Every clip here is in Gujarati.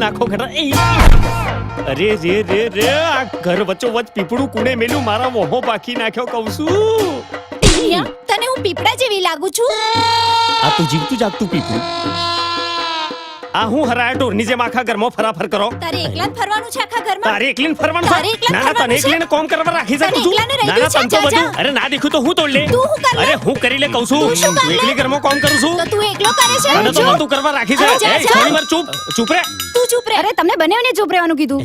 નાખો ઘટા. અરે રે રે રે, આ ઘર વચ્ચોવચ પીપળું કુણે મેલું મારા મોહો પાકી નાખ્યો કહું છું. તને હું પીપળા જેવી લાગુ છું? આ તો જીવતું જાગતું પીપળું. આ હું હરાયા ઢોરની જેમ આખા ઘરમાં ફરાફર કરો. તારે એકલા જ ફરવાનું છે આખા ઘરમાં? તારે એકલીને ફરવાનું છે? ના ના, તને એકલીને કોમ કરવા રાખી છે તું? ના ના, તને તો બધું. અરે ના દેખું તો હું તોડ લે. અરે હું કરી લે કહું છું. હું એકલી ઘરમાં કોમ કરું છું. તો તું એકલો કરે છે? અને તો તું કરવા રાખી છે. થોડી વાર ચૂપ રે. તું ચૂપ રે. અરે તમને બંનેને ચૂપ રહેવાનું કીધું.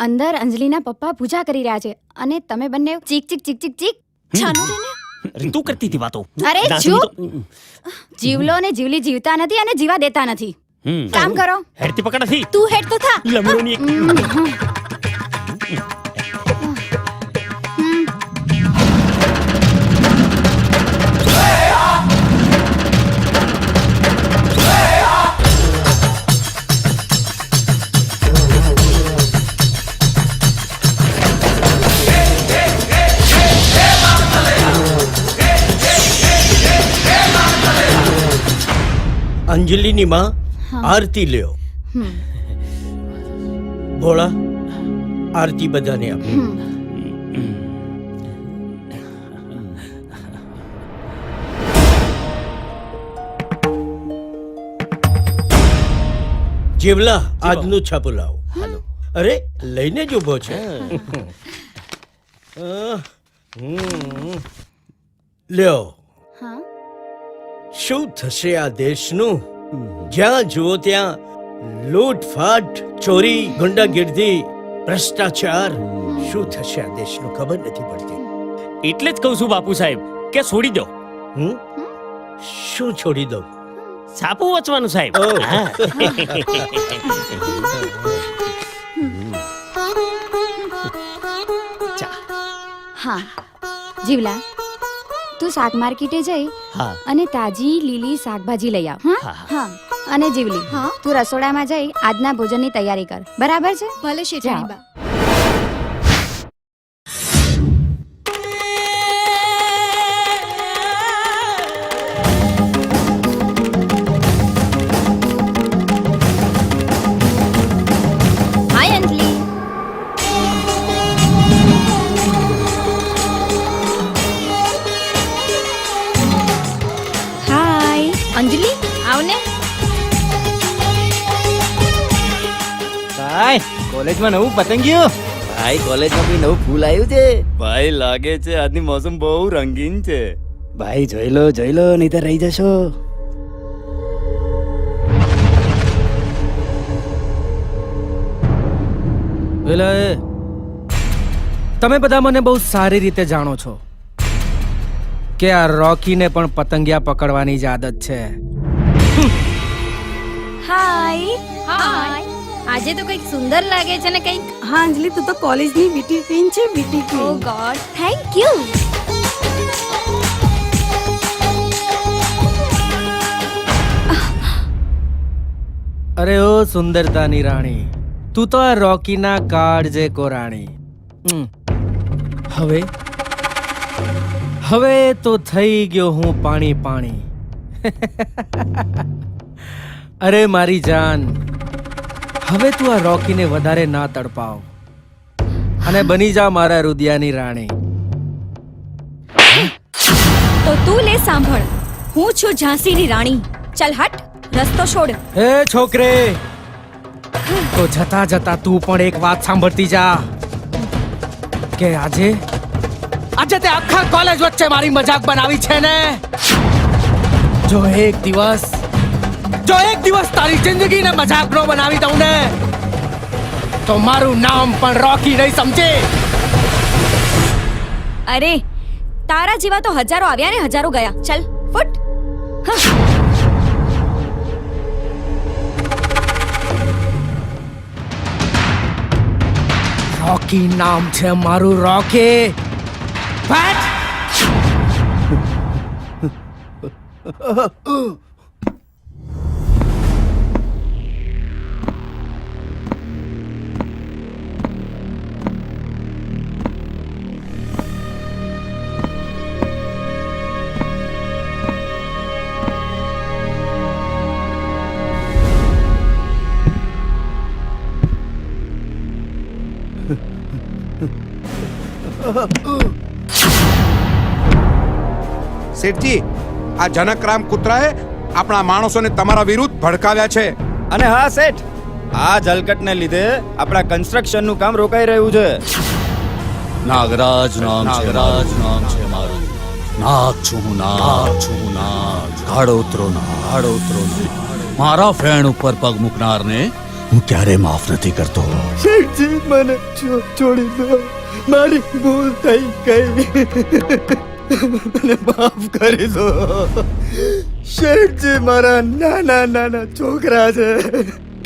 અંદર અંજલિના પપ્પા પૂજા કરી રહ્યા છે અને તમે બંને ચીક ચીક ચીક ચીક ચીક છાનું રે ને. અરે તું કરતી હતી વાતો. અરે ચૂપ. જીવલો ને જીવલી જીવતા નથી અને જીવા દેતા નથી. કામ કરો. હેડતી પકડ નથી. તું હેડ તો થા. લમડોની એક. અંજલિની માં આરતી લ્યો. ભોળા, આરતી બધાને આપ. જેવલા, આજનું છાપું લાવો. અરે લઈને જ ઉભો છે. લ્યો. શું થશે આ દેશનું? જ્યાં જુઓ ત્યાં લૂંટફાટ, ચોરી, ગુંડાગીર્દી, ભ્રષ્ટાચાર. શું થશે આ દેશનું ખબર નથી પડતી. એટલે જ કહું છું બાપુ સાહેબ કે છોડી દો. શું છોડી દઉં? છાપું વાંચવાનું સાહેબ. હા જીવલા, તું શાક માર્કેટે જઈ અને તાજી લીલી શાકભાજી લઈ આવ. હા. અને જીવલી, તું રસોડામાં જઈ આજના ભોજનની તૈયારી કર. બરાબર છે? ભલે શેઠાણી બા. હાય અંજલિ. અંજલિ આવ ને. ભાઈ કોલેજમાં નવું પતંગિયું. ભાઈ કોલેજમાં બી નવું ફૂલ આવ્યું છે. ભાઈ લાગે છે આજની મોસમ બહુ રંગીન છે. ભાઈ જોઈ લો નહીં તો રહી જશો. તમે બધા મને બહુ સારી રીતે જાણો છો કે આ રોકીને પણ પતંગિયા પકડવાની જ આદત છે. હાય. આજે તો કંઈક સુંદર લાગે છે ને કંઈક. હા અંજલિ, તું તો કોલેજની બીટી ક્વીન છે. બીટી ઓ ક્વીન. God, thank you. અરે ઓ સુંદરતાની રાણી, તું તો આ રોકીના કાળજે કો રાણી. હવે તો થઈ ગયો હું પાણી. અરે મારી જાન, હવે તું આ રોકીને વધારે ના તડપાવ અને બની જા મારા રુદિયાની રાણી. તો તું લે સાંભળ, હું છું ઝાંસીની રાણી. ચલ હટ, રસ્તો છોડ. હે છોકરે, તો જતા જતા તું પણ એક વાત સાંભળતી જા કે આજે તે આખા કોલેજ વચ્ચે મારી મજાક બનાવી છે ને. જો એક દિવસ તારી જિંદગીને મજાક નો બનાવી દઉં ને તો મારું નામ પણ રોકી નહીં સમજે. અરે તારા જેવા તો હજારો આવ્યા ને હજારો ગયા. ચલ ફૂટ. રોકી નામ છે મારું, રોકી. ફાટ. શેઠજી, આ જનકરામ કૂતરાએ આપણા માણસોને તમારા વિરુદ્ધ ભડકાવ્યા છે. અને હા શેઠ, આ જલકટને લીધે આપણા કન્સ્ટ્રક્શનનું કામ રોકાઈ રહ્યું છે. નાગરાજ નામ છે મારું. નાગ છું હું, નાગ છું હું, નાગ. ગાળોતરો મારા ફેણ ઉપર પગ મૂકનારને હું ક્યારે માફ નથી કરતો. શેઠજી, મને છોડી દો. મારી ભૂલ થઈ ગઈ. મને માફ કરી દો. શેઠજી મારા નાના છોકરા છે,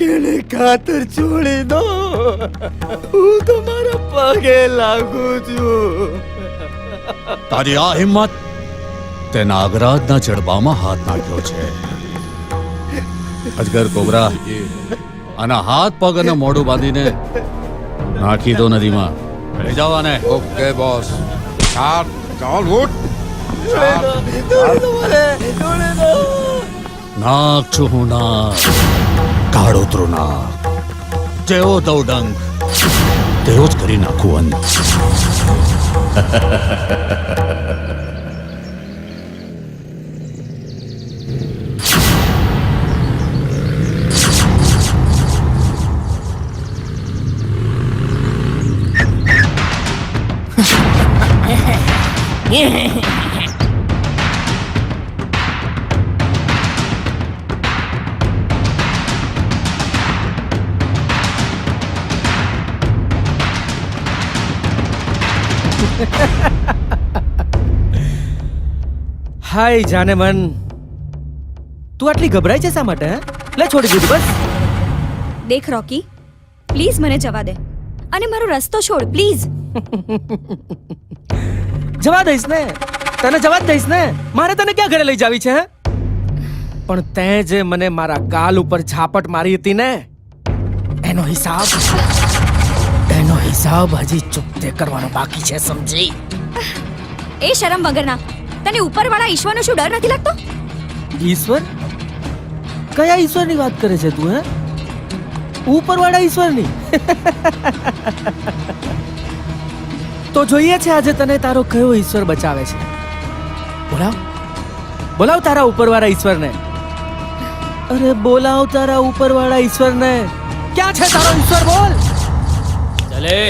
કેને ખાતર છોડી દો. હું તમારા પગે લાગુ છું. તારી આ હિંમત તે નાગરાજના જડબામાં હાથ નાખ્યો છે. અજગર કોબરા, આના હાથ પગ અને મોઢું બાંધીને નાખી દો નદીમાં. લઈ જાઓ આને. Okay boss. ચાલ ઉઠ. નાગ છું હું, નાગ. કાળોતરો નાગ. જેવો દવડંગ તેવો જ કરી નાખું અંત. હાય જાને મન, તું આટલી ગભરાય છે શા માટે? લે છોડી દીધું બસ. દેખ રોકી, પ્લીઝ મને જવા દે અને મારો રસ્તો છોડ પ્લીઝ. જવા દઈશ ને, તને જવા જ દઈશ ને. મારે તને ક્યાં ઘરે લઈ જાવી છે? પણ તે જે મને મારા ગાલ ઉપર ઝાપટ મારી હતી ને, એનો હિસાબ હજી ચૂકતે કરવાનો બાકી છે, સમજી? એ શરમ વગરના, તને ઉપરવાળા ઈશ્વરનો શું ડર નથી લાગતો? ઈશ્વર? કયા ઈશ્વરની વાત કરે છે તું? હે, ઉપરવાળા ઈશ્વરની? તો જોઈએ છે આજે તને તારો કયો ઈશ્વર બચાવે છે. બોલાવ તારા ઉપરવાળા ઈશ્વરને. અરે બોલાવ તારા ઉપરવાળા ઈશ્વરને. ક્યાં છે તારો ઈશ્વર? બોલ. ચલે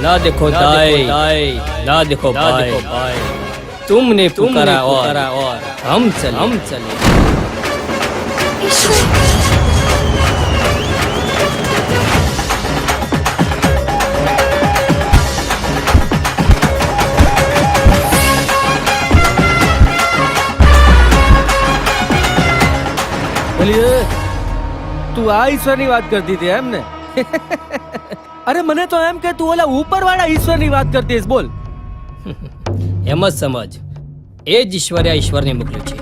ना देखो दाई, ना देखो भाई, तुमने पुकारा और हम चले. તું આ ઈશ્વરની વાત કરતી હતી એમ ને? અરે મને તો એમ કે તું ઓલા ઉપરવાળા ઈશ્વરની વાત કરતી હશે. બોલ. એમ જ સમજ, એ જ ઈશ્વરે આ ઈશ્વરને મોકલ્યો છે.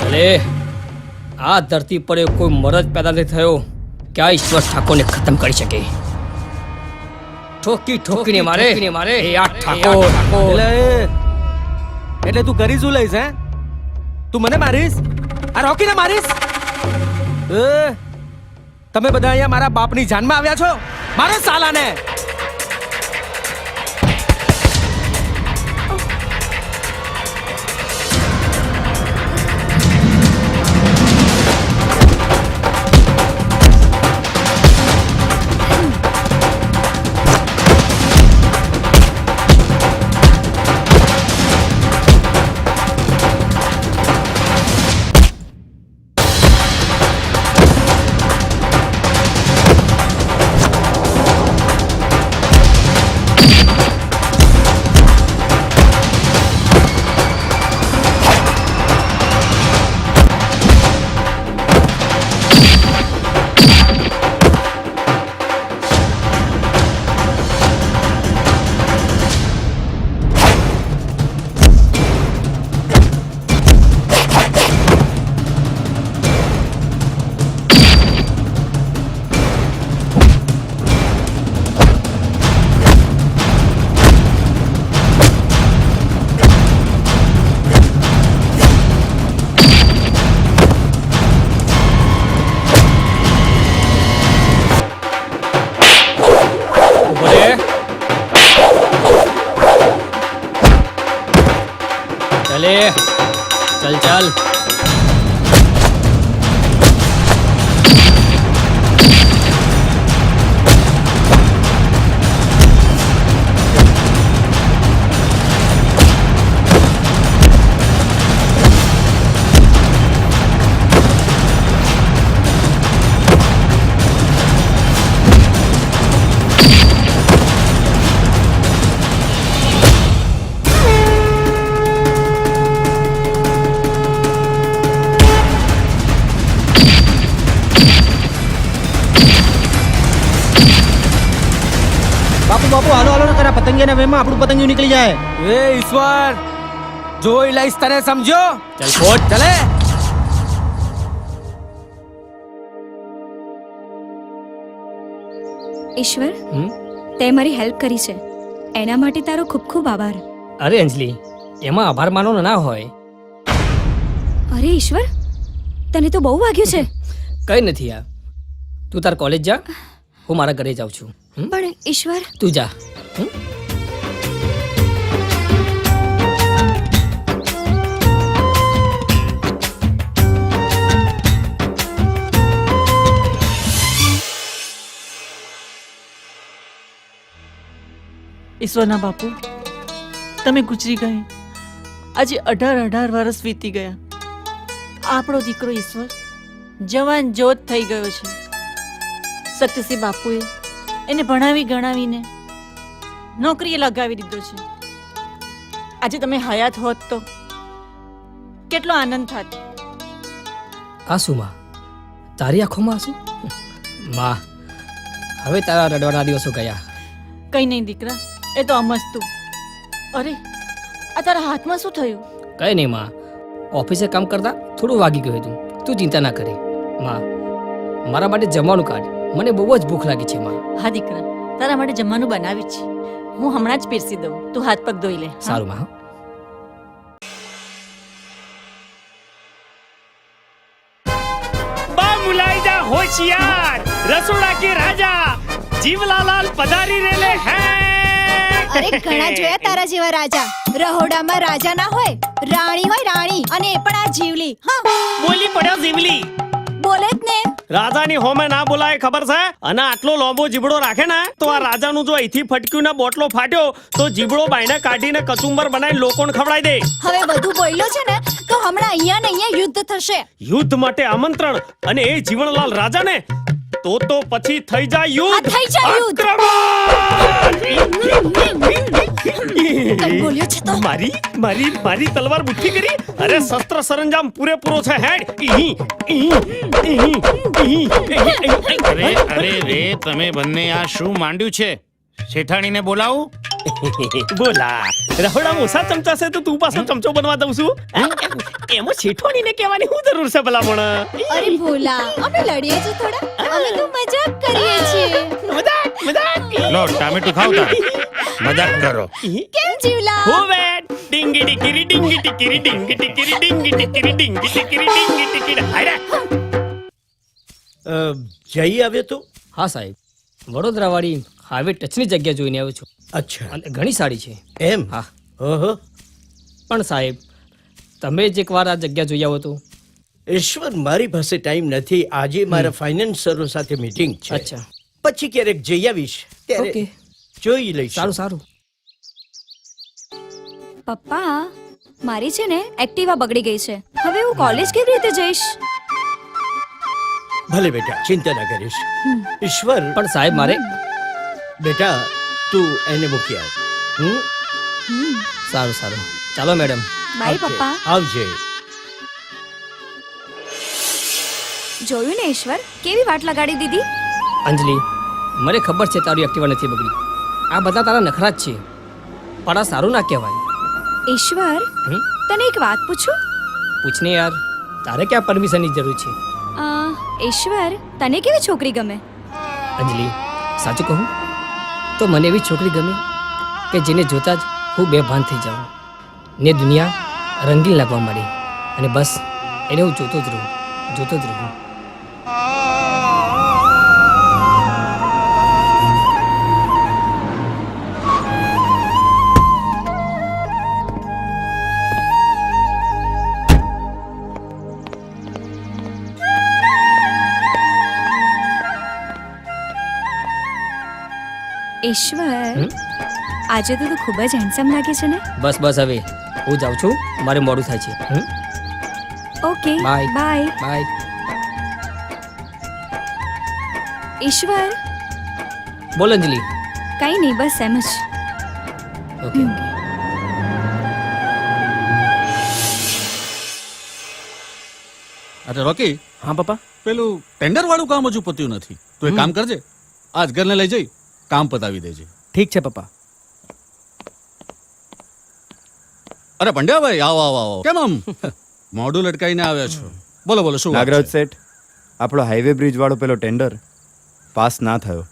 ભલે આ ધરતી પર કોઈ મરદ પેદા નથી થયો કે આ ઈશ્વર ઠાકોરને ખતમ કરી શકે. ઠોકીને મારે એ આ ઠાકોર. એટલે તું કરી શું લઈશ? હે, તું મને મારીશ? આ રોકીને મારીશ? તમે બધા અહીંયા મારા બાપની જાનમાં આવ્યા છો? મારો સાલાને. चल चल બાપુ બાપુ હાલો હાલો નકર આ પતંગિયાના વેમાં આપણું પતંગિયું નીકળી જાય. એ ઈશ્વર જોઈ લઈશ તને સમજો. चल फोड़ ચલે ઈશ્વર हम्म? તે મારી હેલ્પ કરી છે એના માટે તારો ખૂબ ખૂબ આભાર. અરે અંજલિ એમાં આભાર માનવાનો ના હોય. અરે ઈશ્વર તને તો બહુ વાગ્યું છે. કઈ નથી યાર તું તાર કોલેજ જા હું મારા ઘરે જાઉં છું. પણ ઈશ્વર તું જા. હમ? ઈશ્વરના બાપુ તમે ગુજરી ગયા. આજે 18 વર્ષ વીતી ગયા. આપણો દીકરો ઈશ્વર જવાન જોત થઈ ગયો છે. સત્યસિંહ બાપુએ એને ભણાવી ગણાવીને નોકરીએ લગાવી દીધો છે. આજે તમે હયાત હોત તો કેટલો આનંદ થાત. આંસુ માં તારી આંખોમાં આંસુ? માં હવે તારા રડવાના દિવસો ગયા. કઈ નહીં દીકરા, એ તો અમસ્તું. અરે આ તારા હાથમાં શું થયું? કઈ નહીં માં, ઓફિસે કામ કરતા થોડું વાગી ગયું હતું. તું ચિંતા ના કરી માં. મારા માટે જમવાનું કાઢ, મને બહુ જ ભૂખ લાગી છે માં. હા દીકરા, તારા માટે જમવાનું બનાવી છે. હું હમણાં જ પીરસી દઉં, તું હાથ પગ ધોઈ લે. હા? સારું માં. मुलाई जा होशियार रसोड़ा के राजा जीवलाल पधारी रेले हैं. અરે ઘણા જોયા તારા જેવા રાજા. રહોડામાં રાજા ના હોય, રાણી હોય રાણી, અને એ પણ આ જીવલી. હા બોલી પડ્યો જીવલી. બોલે જ ને. રાજાની હોમે ના બોલાય ખબર છે? અને આટલો લોબો જીબડો રાખે ને તો આ રાજાનું જો અહીંથી ફટક્યું ને બોટલો ફાટ્યો તો જીબડો બાયને કાઢીને કચુંબર બનાવી લોકોને ખવડાવી દે. હવે બધું બોલ્યો છે ને તો હમણાં અહીંયા ને અહીંયા યુદ્ધ થશે. યુદ્ધ માટે આમંત્રણ અને એ જીવણલાલ રાજાને તો પછી થઈ જાય યુદ્ધ. થઈ જાય યુદ્ધ. કઈ બોલ્યો છે તો? મારી તલવાર બુદ્ધિ કરી. અરે શસ્ત્ર સરંજામ પૂરેપૂરો છે. હેડ અરે રે તમે બંને આ શું માંડ્યું છે? શેઠાણીને બોલાવું? બોલા રહોડામાં ઓછા ચમચા છે તો તું પાછો ચમચો બનવા દઉં છું. એમાં શેઠવાણીને કહેવાની શું જરૂર છે ભલામણ? અરે ભોલા, અમે લડીએ છીએ થોડા, અમે તો મજાક કરીએ છીએ. મજાક. લો ટામેટું ખાવ તાર. મજાક કરો. કેમ જીવલા? હોવે ડિંગી ડિકરી ડિંગી ટિકરી ડિંગી ટિકરી ડિંગી ટિકરી ડિંગી ટિકરી ડિંગી ટિકરી. હાયરા જઈ આવ્યો તો? હા સાહેબ, વડોદરા વાળી હાઈવે ટચની જગ્યા જોઈને આવ્યો છું. અચ્છા અને ઘણી સારી છે. એમ? હા. ઓહો. પણ સાહેબ તમે જ એકવાર આ જગ્યા જોઈ આવો તો. ઈશ્વર, મારી પાસે ટાઈમ નથી. આજે મારા ફાઇનાન્સરો સાથે મીટિંગ છે. અચ્છા પછી ક્યારેક જઈ આવીશ, ત્યારે ઓકે. જોઈ લઈશ. સારું. પપ્પા મારી છે ને એક્ટિવા બગડી ગઈ છે. હવે હું કોલેજ કેવી રીતે જઈશ? ભલે બેટા, ચિંતા ના કરીશ. ઈશ્વર, પણ સાહેબ મારે બેટા તું એને મૂકી આવ. સારું. ચાલો મેડમ. બાય પપ્પા. આવજે. જોયું ને ઈશ્વર, કેવી વાટ લગાડી દીધી. અંજલિ, મને ખબર છે તારી એક્ટિવા નથી બગડી. આ બધા તારા નખરા જ છે, પણ આ સારું ના કહેવાય. ઈશ્વર હમ? તને એક વાત પૂછું? પૂછને યાર, તારે ક્યાં પરમિશનની જરૂર છે? ઈશ્વર તને કેવી છોકરી ગમે? અંજલિ, સાચું કહું તો મને એવી છોકરી ગમે કે જેને જોતા જ હું બેભાન થઈ જાઉં ને દુનિયા રંગીન લાગવા માંડે, અને બસ એને હું જોતો જ રહું. ઈશ્વર આજે તો તું ખૂબ જ હેન્ડસમ લાગે છે ને. બસ બસ હવે હું જાઉં છું, મારે મોડું થાય છે. Okay Bye. બાય. બાય. ઈશ્વર બોલ અંજલિ. કંઈ નહીં, બસ એમ જ. ઓકે. અરે રોકી, હા પપ્પા. પેલું ટેન્ડર વાળું કામ હજુ પત્યું નથી. તું એક કામ કરજે, આજ ઘરને લઈ જઈ કામ પતાવી દેજે. ઠીક છે પપ્પા. અરે પંડ્યાભાઈ, આવો આવો આવો. કેમ આમ મોઢું લટકાઈને આવ્યા છો? બોલો બોલો, શું વાત નાગરાજ છે? શેઠ, આપણો હાઈવે બ્રિજ વાળો પેલો ટેન્ડર પાસ ના થયો.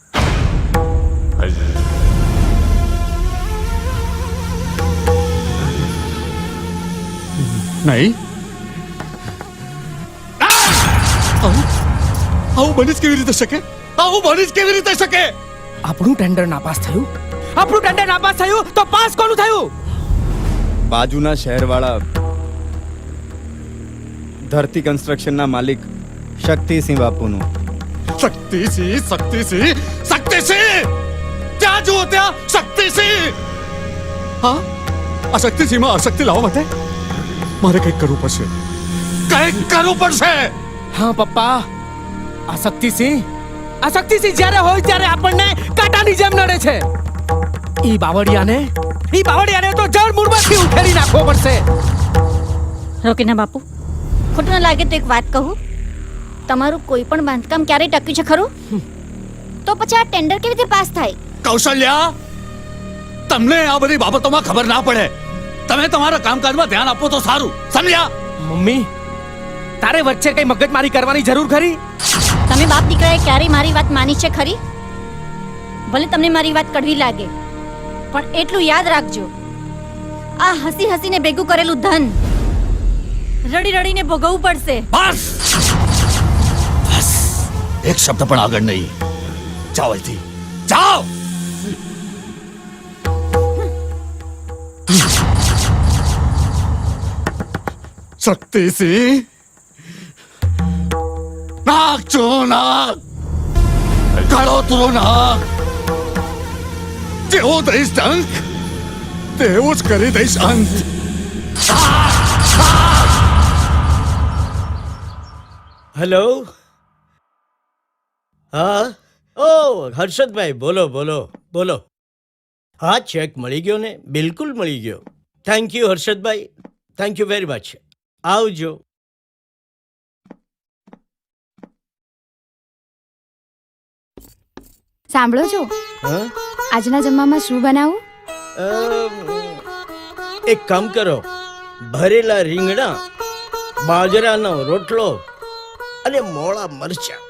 નહીં, આવું બની જ કેવી રીતે શકે? આવું બની જ કેવી રીતે શકે? આપણું ટેન્ડર નાપાસ થયું? આપણું ટેન્ડર નાપાસ થયું તો પાસ કોનું થયું? બાજુના શહેરવાળા ધરતી કન્સ્ટ્રક્શનના માલિક શક્તિસિંહ બાપુનું. શક્તિસિંહ, શક્તિસિંહ, શક્તિસિંહ! ત્યાં જુઓ ત્યાં શક્તિસિંહ! હા, આ શક્તિસિંહમાં અશક્તિ લાવવા માટે મારે કંઈક કરવું પડશે. કંઈક કરવું પડશે. હા પપ્પા, આ શક્તિસિંહ જ્યારે હોય ત્યારે આપણને કાંટાની જેમ નડે છે. ઈ બાવળિયાને તો જળ મૂળમાંથી ઉખેડી નાખવો પડશે. રોકીના બાપુ, ખોટું ના લાગે તો એક વાત કહું. તમારું કોઈ પણ બાંધકામ ક્યારે ટક્યું છે ખરું? તો પછી આ ટેન્ડર કેવી રીતે પાસ થાય? કૌશલ્યા, તમને આ બધી બાબતોમાં ખબર ના પડે. તમે તમારા કામકાજમાં ધ્યાન આપો તો સારું, સમજ્યા? મમ્મી, તારે વચ્ચે કઈ મગજમારી કરવાની જરૂર ખરી? તમે બાપ દીકરાએ ક્યારેય મારી વાત માની છે ખરી? ભલે તમને મારી વાત કડવી લાગે, પણ એટલું યાદ રાખજો, આ હસી હસીને ભેગું કરેલું ધન રડી રડીને ભોગવવું પડશે. બસ બસ, એક શબ્દ પણ આગળ નહીં. જાઓ અહીંથી, જાઓ. શક્તિસિંહ, નાક છો નાક, કાળોતરો નાક. જેવો દઈશ ડંક તેવો જ કરી દઈશ અંત. હેલો. હા, ઓ હર્ષદભાઈ, બોલો બોલો બોલો. હા, ચેક મળી ગયો ને? બિલકુલ મળી ગયો. Thank you Harshadbhai, thank you very much. આવજો. સાંભળો છો, હા, આજના જમવામાં શું બનાવું? એક કામ કરો, ભરેલા રીંગણા, બાજરાનો રોટલો અને મોળા મરચા.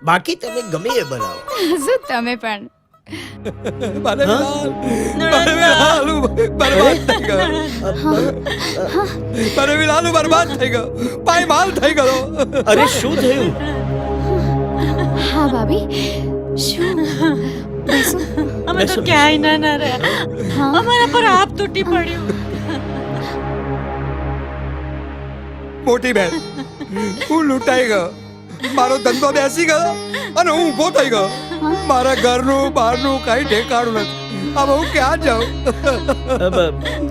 બાકી તમે ગમે એ બનાવો. શું તમે પણ? બરબાદ થઈ ગયો, પાયમાલ થઈ ગયો. અરે શું થયું? હા ભાભી, શું? બેસો. અમે તો ક્યાંય ના રહ્યા. હા. અમારા પર આપ તૂટી પડ્યું. મોટી બેન, હું લૂંટાઈ ગયો. મારો ધંધો બેસી ગયો અને હું ઊભો થઈ ગયો. મારા ઘરનું બહારનું કઈ ઠેકાણું નથી. હવે હું ક્યાં જાઉં?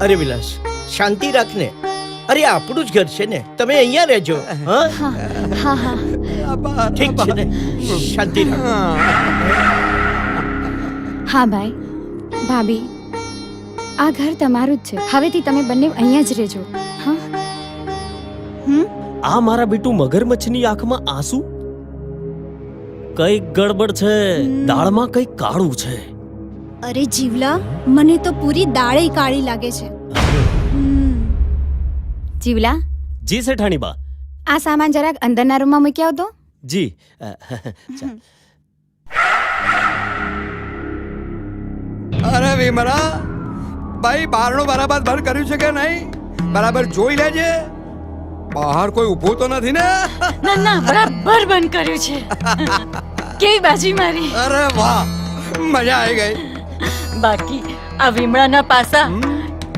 અરે વિલાસ, શાંતિ રાખને. અરે આપણું જ ઘર છે ને, તમે અહીંયા રહેજો. હા, હા હા. ઠીક છે ને, શાંતિ રાખ. હા ભાઈ, ભાભી, આ ઘર તમારું જ છે. હવેથી તમે બંને અહીંયા જ રહેજો. હા. આ મારા બેટું મગરમચ્છની આંખમાં આંસુ. કઈક ગડબડ છે, દાળમાં કઈક કાળું છે. અરે જીવલા, મને તો પૂરી દાળે કાળી લાગે છે. જીવલા, જી શેઠાણી બા. આ સામાન જરાક અંદરના રૂમમાં મૂકી આવતો. જી. અરે વિમરા ભાઈ, બહારનું બરાબર બંધ કર્યું છે કે નહીં? બરાબર જોઈ લેજે. બહાર કોઈ ઊભું તો નથી ને? ના ના, બરાબર બંધ કર્યું છે. કેવી બાજી મારી. અરે વાહ, મજા આવી ગઈ. બાકી આ વિમળાના પાસા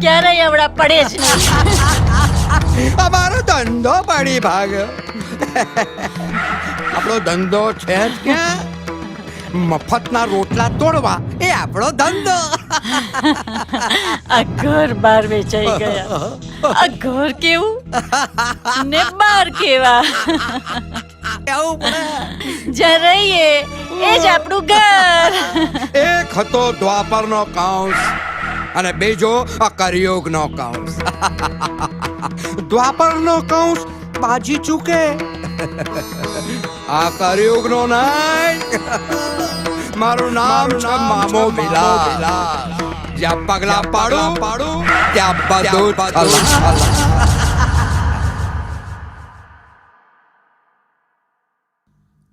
ક્યારેય આવડા પડે જ નહીં. અમારો ધંધો પડી ભાગ. આપણો ધંધો છે જ ક્યાં? મફતના રોટલા તોડવા એ આપણો ધંધો. આ ઘર બાર વેચાઈ ગયા. આ ઘર કેવું ને બાર કેવા. એવું પડે. જ્યાં રહીએ એ જ આપણું ઘર. એક હતો દ્વાપરનો કાંસ અને બીજો આ કળિયુગનો કાંસ. દ્વાપરનો કાંસ બાજી ચૂકે, આ કળિયુગનો નહીં. મારું નામ છે મામો વિલાસ. જ્યાં પગલા પાડું ત્યાં બધું થલાસ.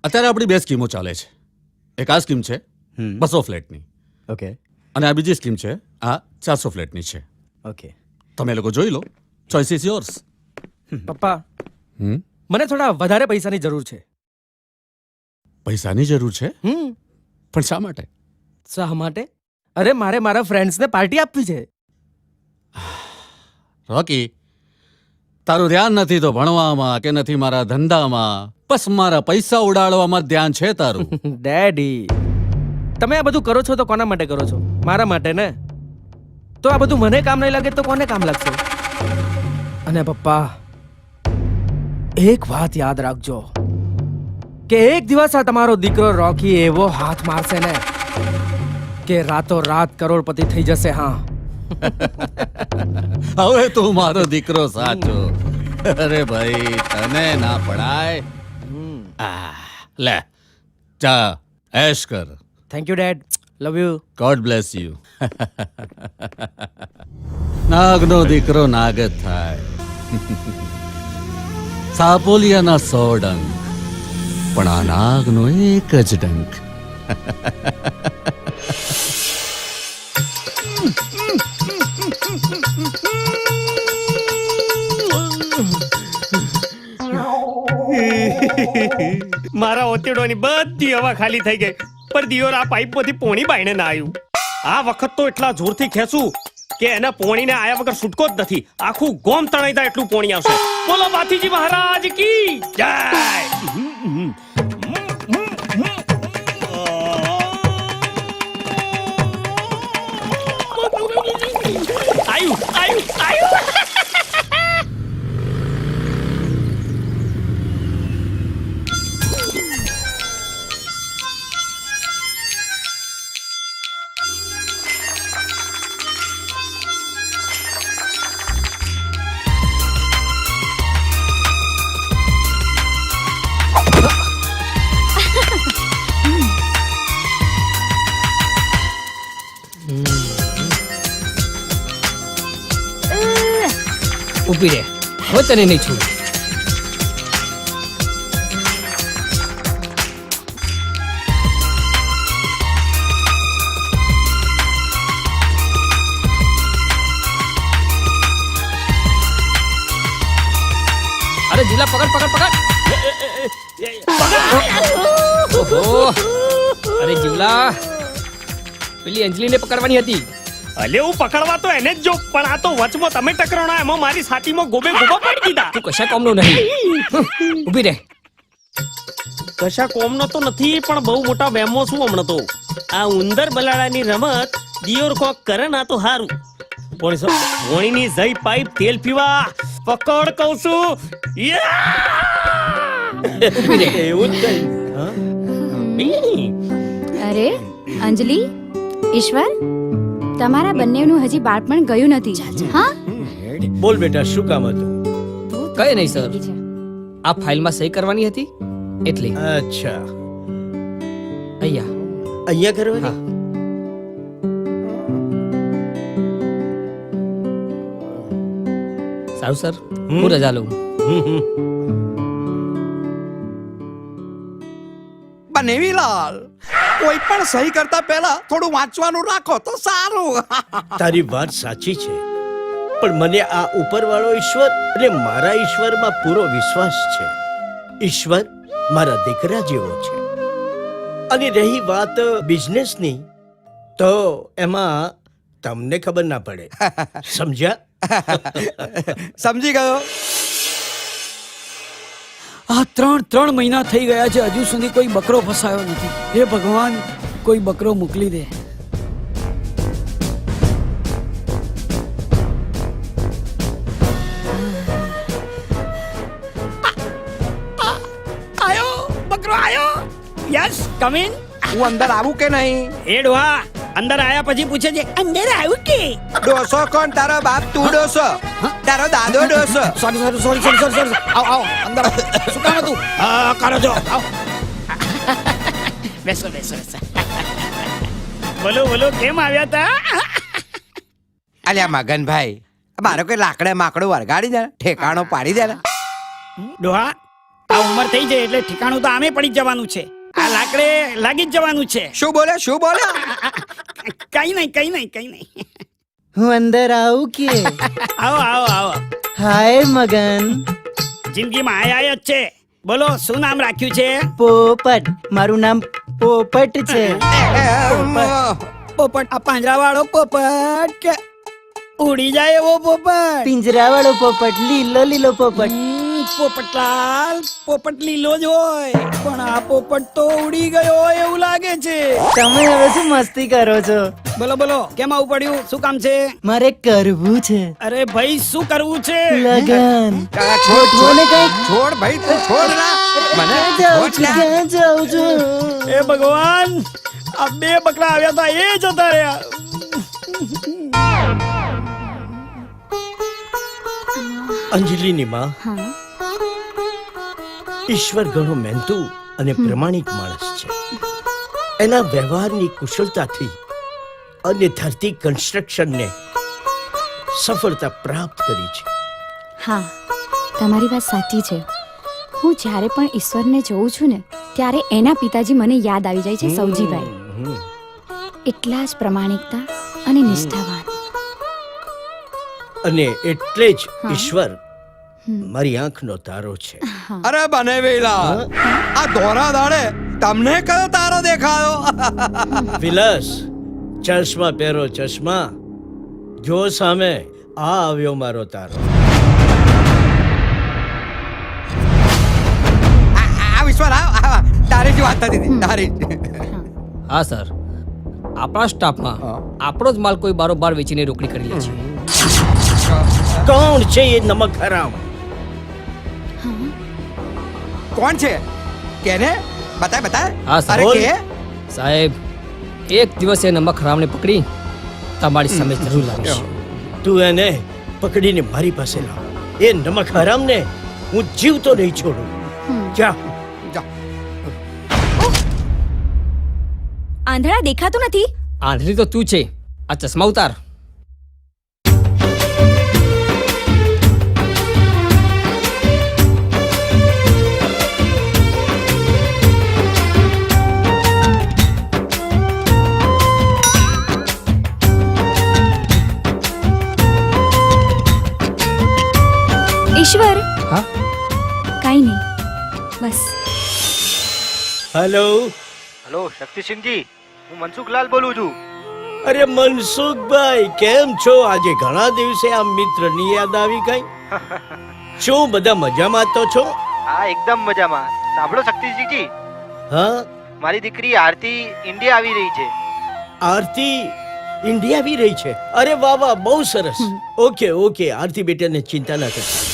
અત્યારે આપણી બે સ્કીમો ચાલે છે. એક આ સ્કીમ છે 200 ફ્લેટની, ઓકે અને આ બીજી સ્કીમ છે આ 400 ફ્લેટની છે. ઓકે તમે લોકો જોઈ લો, ચોઇસ ઇઝ યોર્સ. પપ્પા મને થોડા વધારે પૈસાની જરૂર છે. પૈસાની જરૂર છે? પણ શા માટે? શા માટે? અરે મારે મારા ફ્રેન્ડ્સને પાર્ટી આપવી છે. રોકી, તારું ધ્યાન નથી તો ભણવામાં કે નથી મારા ધંધામાં, બસ મારા પૈસા ઉડાડવામાં જ ધ્યાન છે તારું. ડેડી, તમે આ બધું કરો છો તો કોના માટે કરો છો? મારા માટે ને. તો આ બધું મને કામ નહીં લાગે તો કોને કામ લાગશે? અને પપ્પા, એક વાત યાદ રાખજો કે એક દિવસ આ તમારો દીકરો રોકી એવો હાથ મારશે ને કે રાતો રાત કરોડપતિ થઈ જશે. હા, હવે તું મારો દીકરો સાચો. અરે ભાઈ, તને ના પડાય. લે જા, એશ કર. Thank you dad, love you. God bless you. નાગનો દીકરો નાગ જ થાય. સાપોલિયાના 100 ડંક, પણ આ નાગનો એક જ ડંક. મારા ઓતેડોની બધી હવા ખાલી થઈ ગઈ, પણ દિયોર આ પાઇપ માંથી પોણી બાઈને ના આવ્યું. આ વખત તો એટલા જોરથી ખેંચું કે એના પોણીને આયા વગર છૂટકો જ નથી. આખું ગોમ તણાઈ જાય એટલું પોણી આવશે. બોલો બાથીજી મહારાજ કી જય. આયુ આયુ આયુ. ઊભી રહે, હવે તને નહીં છોડું. અરે જીલા, પકડ પકડ પકડ. ઓહો, અરે જીવલા, પેલી અંજલિને પકડવાની હતી. અલે હું પકડવા તો એને જ જો, પણ આ તો વચમાં તમે ટકરાણા, એમાં મારી છાતીમાં ગોબે ગોબા પડી દીધા. તું કશા કોમનો નહીં. ઊભી રહે. કશા કોમનો તો નથી, પણ બહુ મોટા વેમો છું હમણાં તો. આ ઉંદર બલાડાની રમત દિયોર કોક કરે ના તો હારું. પોણીની જઈ પાઇપ તેલ પીવા પકડ કહું છું. એવું જ કઈ. અરે અંજલિ, ઈશ્વર, તમારા બંનેનું હજી બાળપણ ગયું નથી. હા, બોલ બેટા, શું કામ હતું? કઈ નહીં સર, આ ફાઇલમાં સહી કરવાની હતી એટલે. અચ્છા, અહીંયા અહીંયા કરવાની? સારું સર, હું રજા લઉં. બનેવીલાલ, કોઈ પણ સહી કરતા પહેલા થોડું વાંચવાનું રાખો તો સારું. તારી વાત સાચી છે, પણ મને આ ઉપરવાળો ઈશ્વર એટલે મારા ઈશ્વરમાં પૂરો વિશ્વાસ છે. ઈશ્વર મારા દીકરા જેવો છે. અને રહી વાત બિઝનેસની, તો એમાં તમને ખબર ના પડે. સમજ્યા? સમજી ગયો. આ 3 મહિના થઈ ગયા છે, હજુ સુધી કોઈ બકરો ફસાયો નથી. હે ભગવાન, કોઈ બકરો મોકલી દે. આયો બકરો આયો. Yes come in. હું અંદર આવું કે નહીં? એ ડોહા અંદર આયા પછી પૂછે છે અંદર આવ્યું કે. ડોસો કોણ? તારો બાપ તું ડોસો? તારો દાદો ડોસો? સોરી. આવો અંદર શું કામ હતું? કરો છો. બેસો. બોલો કેમ આવ્યા તા? અલ્યા મગનભાઈ, મારો કોઈ લાકડે માકડું વરગાડી દે, ઠેકાણો પાડી દે ને. ડોહા આ ઉંમર થઈ જાય એટલે ઠિકાણું તો આમે પડી જ જવાનું છે. આ લાકડે લાગી જ જવાનું છે. શું બોલે? કઈ નહીં. હું અંદર આવું કે? આવો. હાય મગન. જિંદગીમાં આયા જ છે. બોલો શું નામ રાખ્યું છે? પોપટ. મારું નામ પોપટ છે. પોપટ આ પાંજરા વાળો પોપટ કે ઉડી જાય એવો પોપટ? પિંજરા વાળો પોપટ, લીલો પોપટ. પોપટલાલ, પોપટ લીલો જ હોય પણ આ પોપટ તો ઉડી ગયો હોય એવું લાગે છે. તમે હવે શું મસ્તી કરો છો? બોલો કેમ આવું પડ્યું? શું કામ છે? મારે કરવું છે અરે ભાઈ શું કરવું છે? લગન. છોડ ભાઈ, તું છોડ ના મને. ક્યાં જાઉં છું? એ ભગવાન, આ 2 બકરા આવ્યા હતા એ જતા રહ્યા. અંજલિની માં, હા ઈશ્વર ઘણો મહેનતુ અને પ્રમાણિક માણસ છે. એના વ્યવહારની કુશળતાથી અને ધરતી કન્સ્ટ્રક્શનને સફળતા પ્રાપ્ત કરી છે. હા, તમારી વાત સાચી છે. હું જ્યારે પણ ઈશ્વરને જોઉં છું ને ત્યારે એના પિતાજી મને યાદ આવી જાય છે, સૌજીભાઈ. એટલા જ પ્રમાણિકતા અને નિષ્ઠાવાન. અને એટલે જ ઈશ્વર મારી આંખનો તારો છે. અરે બનેવેલા, આ ધોરા દાડે તમને કયો તારો દેખાયો? વિલાસ, ચશ્મા પહેરો ચશ્મા. જો સામે આ આવ્યો મારો તારો. આ વિશ્વાસ તારી જ વાત થતી હતી, તારી જ. હા સર, આપણા સ્ટાફમાં આપણો જ માલ કોઈ બારોબાર વેચીને રોકડી કરી લે છે. કોણ છે એ નમક હરામ? કોણ છે? કેને બતાય. હા સર. અરે કે સાહેબ, એક દિવસ એ નમક હરામને પકડી તમારી સામે જરૂર લાવીશ. તું એને પકડીને મારી પાસે લાવ. એ નમક હરામને હું જીવતો નહીં છોડું. જા. આંધળા દેખાતું નથી? આંધળી તો તું છે. આ ચશ્મા ઉતાર. ઈશ્વર. હા? કાઈ નહીં, બસ. હેલો. હેલો શક્તિસિંહજી, હું મનસુખલાલ બોલું છું. અરે મનસુખભાઈ, કેમ છો? આજે ઘણા દિવસે આ મિત્રની યાદ આવી ગઈ. શું બધા મજામાં તો છો? હા એકદમ મજામાં. સાંભળો શક્તિસિંહજી, હા? મારી દીકરી આરતી ઇન્ડિયા આવી રહી છે. આરતી ઇન્ડિયા આવી રહી છે? અરે વાહ, બહુ સરસ. ઓકે, આરતી બેટાને ચિંતા ના કરતા.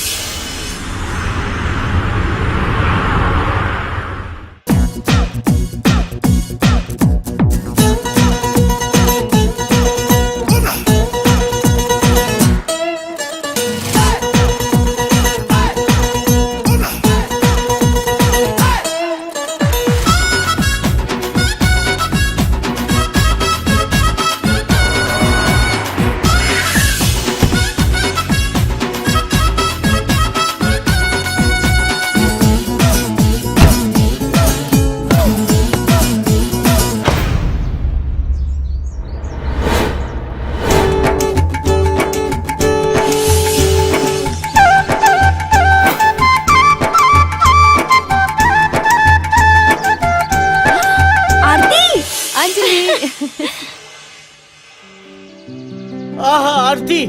આહા, આરતી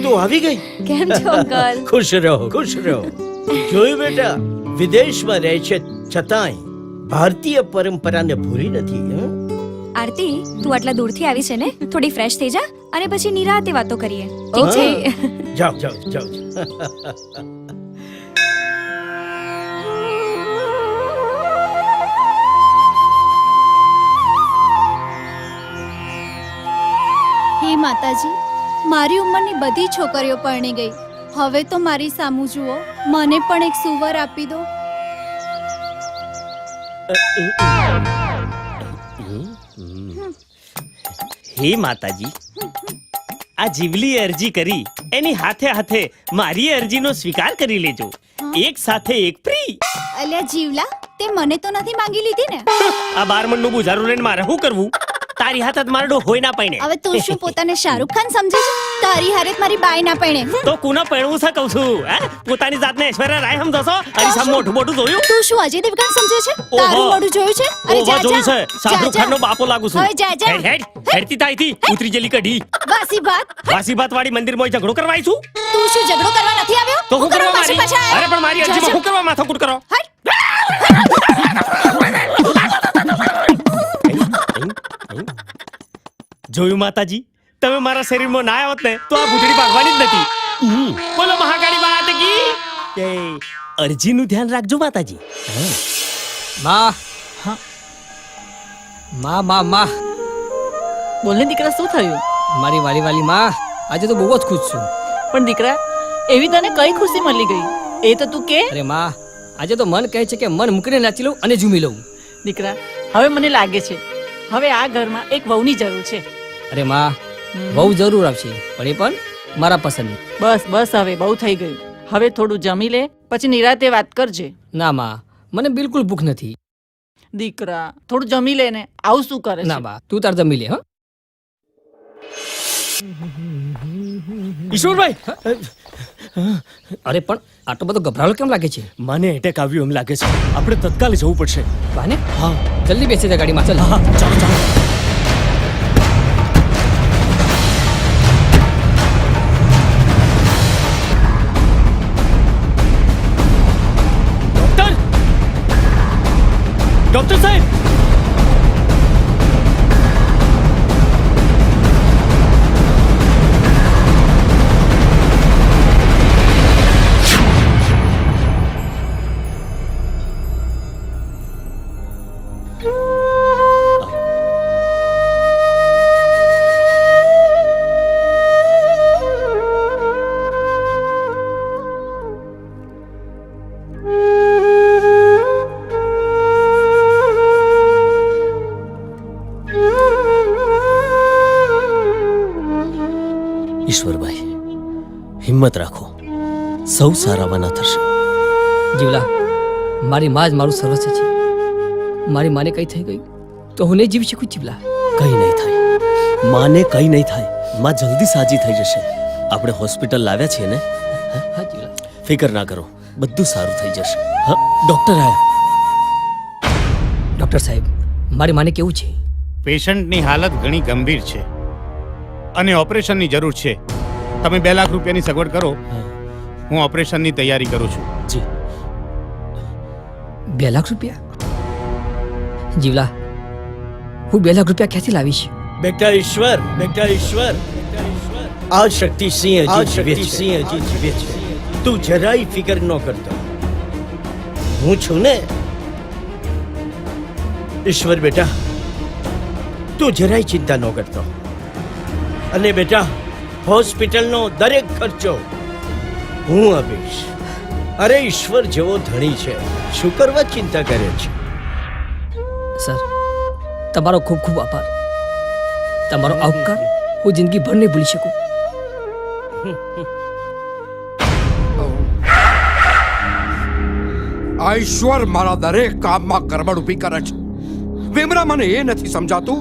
તું આવી ગઈ. કેમ છો અંકલ? ખુશ રહો. જોયું બેટા, વિદેશમાં રહે છે છતાંય ભારતીય પરંપરાને ભૂલી નથી. હં? આરતી તું આટલા દૂરથી આવી છે ને, થોડી ફ્રેશ થઈ જા અને પછી નિરાતે વાતો કરીએ, ઠીક છે? જાઓ જાઓ જાઓ. હે માતાજી, મારી ઉંમરની બધી છોકરીઓ પરણી ગઈ, હવે તો મારી સામું જુઓ, મને પણ એક સુવર આપી દો. હે માતાજી, આ જીવલી અરજી કરી એની હાથે હાથે મારી અરજીનો સ્વીકાર કરી લેજો. એક સાથે એક ફ્રી. અલ્યા જીવલા, તે મને તો નથી માંગી લીધી ને? આ બારમણનું બુઝારું લઈને મારે શું કરવું? તારી હાથે જ મારો હોય ના પૈણે. હવે તું શું પોતાને શાહરુખ ખાન સમજે છે? તારી હારે જ મારી બાઈ ના પૈણે. તો કુના પૈણવું છે કહું છું? હે, પોતાની જાતને ઐશ્વર્યા રાય સમજો છો? અરીસા મોઢું મોઢું જોયું? તું શું અજય દેવગણ સમજે છે? તારું મોઢું જોયું છે? અરે ઓહો, જા જોયું છે. જા. શાહરુખ ખાનનો બાપો લાગુ છું. હવે જા જા. હેડ હેડતી તાઈથી ઉતરી જેલી કઢી. વાસી ભાત. વાસી ભાત વાળી મંદિરમાં ઝઘડો કરવા આવી છું? તું શું ઝઘડો કરવા નથી આવ્યો? તો હું કરવા પાછી મારી? પાછા આવ્યો? અરે પણ મારી જા, અરજીમાં જા. હું કરવા માથાકૂટ કરો? હટ. જોયું માતાજી, તમે મારા શરીરમાં ના આવત ને તો આ ભૂતડી ભાગવાની જ નથી. બોલો મહાકાળી માત કી જય. અરજીનું ધ્યાન રાખજો માતાજી. માં માં માં માં બોલને દીકરા, શું થયું? મારી વાલી વાલી માં, આજે તો બહુ જ ખુશ છું. પણ દીકરા, એવી તને કઈ ખુશી મળી ગઈ એ તો તું કે. અરે માં, આજે તો મન કહે છે કે મન મૂકીને નાચી લઉં અને ઝૂમી લઉં. દીકરા, હવે મને લાગે છે હવે આ ઘરમાં એક વહુની જરૂર છે. અરે માં, બહુ જરૂર આવશે, પણ એ પણ મારા પસંદ. બસ બસ, હવે બહુ થઈ ગયું. હવે થોડું જમી લે, પછી નિરાતે વાત કરજે. ના માં, મને બિલકુલ ભૂખ નથી. દીકરા, થોડું જમી લે ને. આવું શું કરે ના છે? બા, તું તાર જમી લે. હા ઈશ્વરભાઈ, અરે પણ આટલો બધો ગભરાળો કેમ લાગે છે? મને એટેક આવ્યું એમ લાગે છે. આપણે તત્કાલ જવું પડશે. બાને, હા, જલ્દી બેસી જા ગાડીમાં. ચાલ. હા, ચાલો ચાલો. ડોક્ટર સાહેબ, ઈશ્વરભાઈ, હિંમત રાખો, સૌ સારાવાના થશે. જીવલા, મારી માં જ મારું સર્વસ્વ છે. મારી માને કઈ થઈ ગઈ તો હું નહીં જીવી શકું. જીવલા, કઈ નહીં થાય, માને કઈ નહીં થાય. માં જલ્દી સાજી થઈ જશે. આપણે હોસ્પિટલ લાવ્યા છીએ ને? હા જીવલા. ફિકર ના કરો, બધું સારું થઈ જશે. હા, ડોક્ટર આયા. ડોક્ટર સાહેબ, મારી માને કેવું છે? પેશન્ટની હાલત ઘણી ગંભીર છે અને ઓપરેશનની જરૂર છે. તમે 2 લાખ રૂપિયાની સગવડ કરો, હું ઓપરેશનની તૈયારી કરું છું. જી. 2 લાખ રૂપિયા? જીવલા, હું 2 લાખ રૂપિયા ક્યાંથી લાવીશ? બેટા ઈશ્વર, બેટા ઈશ્વર, આ શક્તિસિંહ હજી જીવે છે. તું જરાય ફિકર ન કરતો, હું છું ને. ઈશ્વર બેટા, તું જરાય ચિંતા ન કરતો. અને બેટા, હોસ્પિટલનો દરેક ખર્ચો હું આપીશ. અરે ઈશ્વર જેવો ધણી છે, શું કરવા ચિંતા કરે છે? સર, તમારો ખૂબ ખૂબ આભાર. તમારો આ ઉપકાર હું જિંદગીભર નહીં ભૂલી શકું. આ ઈશ્વર મારા દરેક કામમાં ગરબડ ઊભી કરે છે. વેમરા, મને એ નથી સમજાતું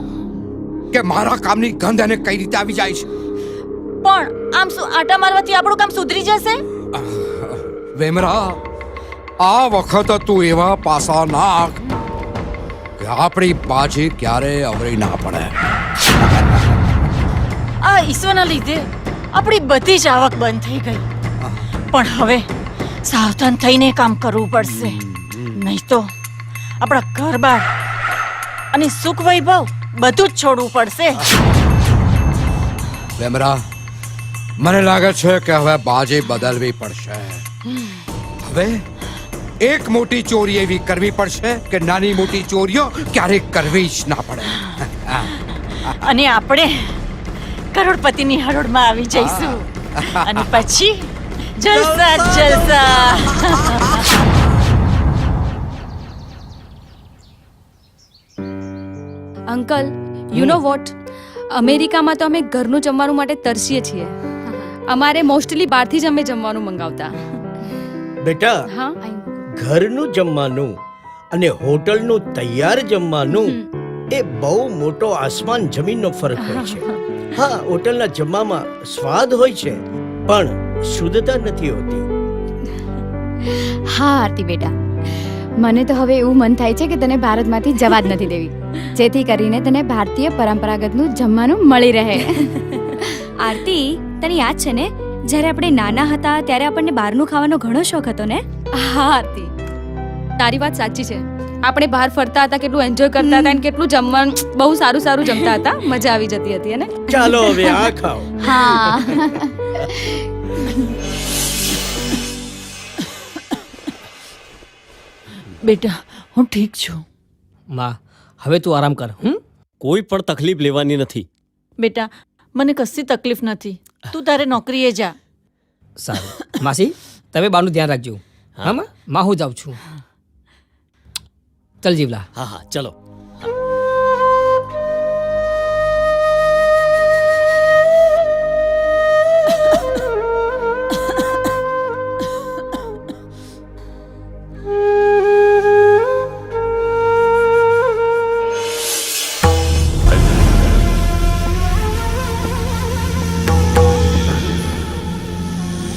કે મારા કામની ગંધ એને કઈ રીતે આવી જાય છે. પણ આમ શું આટા મારવાથી આપણું કામ સુધરી જશે? વેમરા, આ વખત તું એવા પાસા નાખ કે આપણી બાજી ક્યારે અવળી ના પડે. આ ઈશ્વરના લીધે આપણી બધી જ આવક બંધ થઈ ગઈ, પણ હવે સાવધાન થઈને કામ કરવું પડશે. નહીં તો આપણા ઘર-બાર અને સુખ વૈભવ બધું જ છોડવું પડશે. બેમરા, મને લાગે છે કે હવે બાજી બદલવી પડશે. હવે એક મોટી ચોરી એવી કરવી પડશે કે નાની મોટી ચોરીઓ ક્યારેક કરવી જ ના પડે. અને આપણે કરોડપતિની હરોળમાં આવી જઈશું. અને પછી જલસા જ જલસા. અંકલ યુ નો વોટ, અમેરિકામાં તો અમે ઘરનું જમવાનું માટે તરસીએ છીએ. અમારે મોસ્ટલી બહારથી જ અમે જમવાનું મંગાવતા. બેટા, હા ઘરનું જમવાનું અને હોટલનું તૈયાર જમવાનું એ બહુ મોટો આસમાન જમીનનો ફરક હોય છે. હા, હોટલના જમવામાં સ્વાદ હોય છે પણ શુદ્ધતા નથી હોતી. હા આરતી બેટા, મને તો હવે એવું મન થાય છે કે તને ભારતમાંથી જવા જ નથી દેવી, જેથી કરીને તને ભારતીય પરંપરાગતનું જમવાનું મળી રહે. આરતી, તને યાદ છે ને જ્યારે આપણે નાના હતા ત્યારે આપણને બહારનું ખાવાનો ઘણો શોખ હતો ને? હા આરતી, તારી વાત સાચી છે. આપણે બહાર ફરતા હતા, કેટલું એન્જોય કરતા હતા અને કેટલું જમવાનું બહુ સારું સારું જમતા હતા. મજા આવી જતી હતી ને? ચાલો હવે આ ખાઓ. હા. બેટા, હું ઠીક છું. માં, હવે તું આરામ કર. કોઈ પણ તકલીફ લેવાની નથી. બેટા, મને કશી તકલીફ નથી. તું તારે નોકરીએ જા. સારું માસી, તમે બાનું ધ્યાન રાખજો. હા માં, હું જાઉં છું. ચલ જીવલા. હા હા, ચલો.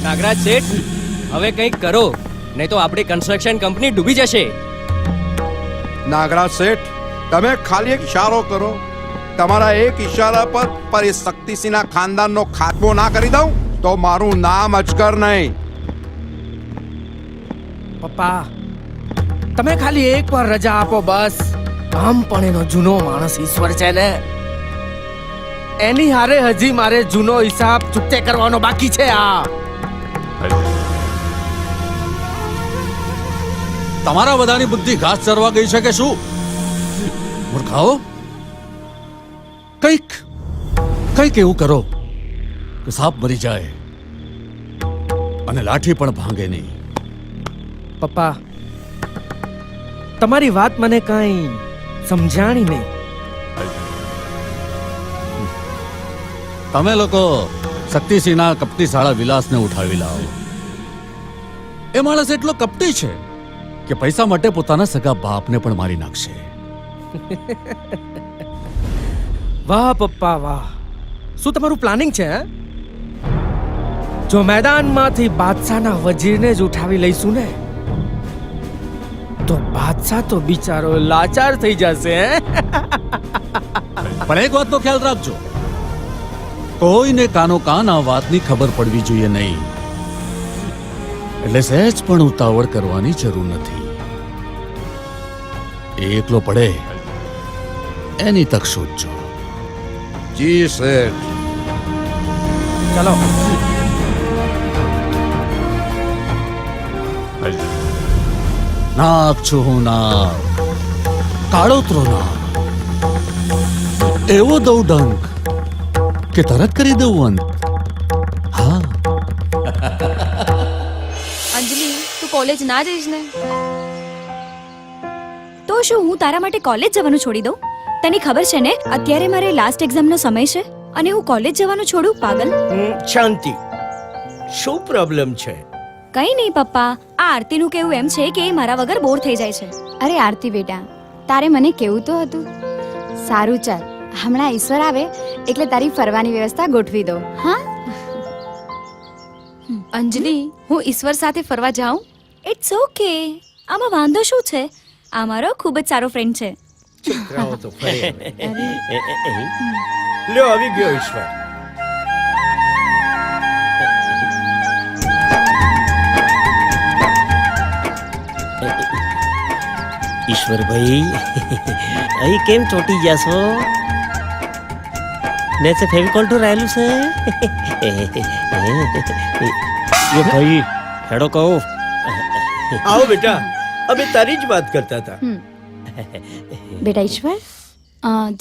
નાગરાજ શેઠ, હવે કંઈક કરો, નહીં તો આપણી કન્સ્ટ્રક્શન કંપની ડૂબી જશે. નાગરાજ શેઠ, તમે ખાલી એક ઇશારો કરો. તમારા એક ઇશારા પર એ શક્તિસિંહના ખાનદાનનો ખાત્મો ના કરી દઉં તો મારું નામ અજગર નહીં. પપ્પા, તમે ખાલી એક વાર રજા આપો બસ. આમ પણ એનો જૂનો માણસ ઈશ્વર છે ને, એની હારે હજી મારે જૂનો હિસાબ ચૂકતે કરવાનો બાકી છે. આ તમારા બધાની બુદ્ધિ ઘાસ ચરવા ગઈ છે કે શું? મૂર્ખાઓ, કંઈક એવું કરો કે સાપ મરી જાય અને લાઠી પણ ભાંગે નહીં. પપ્પા, તમારી વાત મને કઈ સમજાણી નહીં. તમે લોકો શક્તિસિંહના કપટી શાળા વિલાસને ઉઠાવી લાવો. એ માણસ એટલો કપટી છે કે પૈસા માટે પોતાના સગા બાપને પણ મારી નાખશે. વાહ પપ્પા વાહ, શું તમારું પ્લાનિંગ છે? જો મેદાનમાંથી બાદશાહના વજીરને જ ઉઠાવી લઈશું ને તો બાદશાહ તો બિચારો લાચાર થઈ જશે. પણ એક વાતનો ખ્યાલ રાખજો, કોઈને કાનો કાન આ વાતની ખબર પડવી જોઈએ નહીં. એટલે સહેજ પણ ઉતાવળ કરવાની જરૂર નથી. એકલો પડે એની તક શોધજો. જી શેઠ. ચલો. નાગ છું હું નાગ, કાળોતરો નાગ, એવો દઉં ડંક કે તરત કરી દઉં અંત. હા, અંજલિ, તું કોલેજ ના જઈશ ને? તો શું હું તારા માટે કોલેજ જવાનું છોડી દઉં? તને ખબર છે ને અત્યારે મારે લાસ્ટ એક્ઝામનો સમય છે અને હું કોલેજ જવાનું છોડું? પાગલ. શાંતિ, શું પ્રોબ્લેમ છે? કઈ નહીં પપ્પા, આ આરતીનું કેવું એમ છે કે એ મારા વગર બોર થઈ જાય છે. અરે આરતી બેટા, તારે મને કેવું તો હતું. સારું ચાલ, હમણાં ઈશ્વર આવે એટલે તારી ફરવાની વ્યવસ્થા ગોઠવી દો. હા અંજલિ, હું ઈશ્વર સાથે ફરવા જાઉં? ઇટ્સ ઓકે, આમાં વાંધો શું છે? આ મારો ખૂબ જ સારો ફ્રેન્ડ છે. છોકરાઓ તો ફરે હવે. લ્યો, આવી ગયો ઈશ્વર. ઈશ્વરભાઈ અહીં કેમ ચોટી ગયા છો ને છે ફેવિકોલ તો રહેલું છે એ ભાઈ હેડો કહો આવો બેટા અમે તારી જ વાત કરતા હતા બેટા ઈશ્વર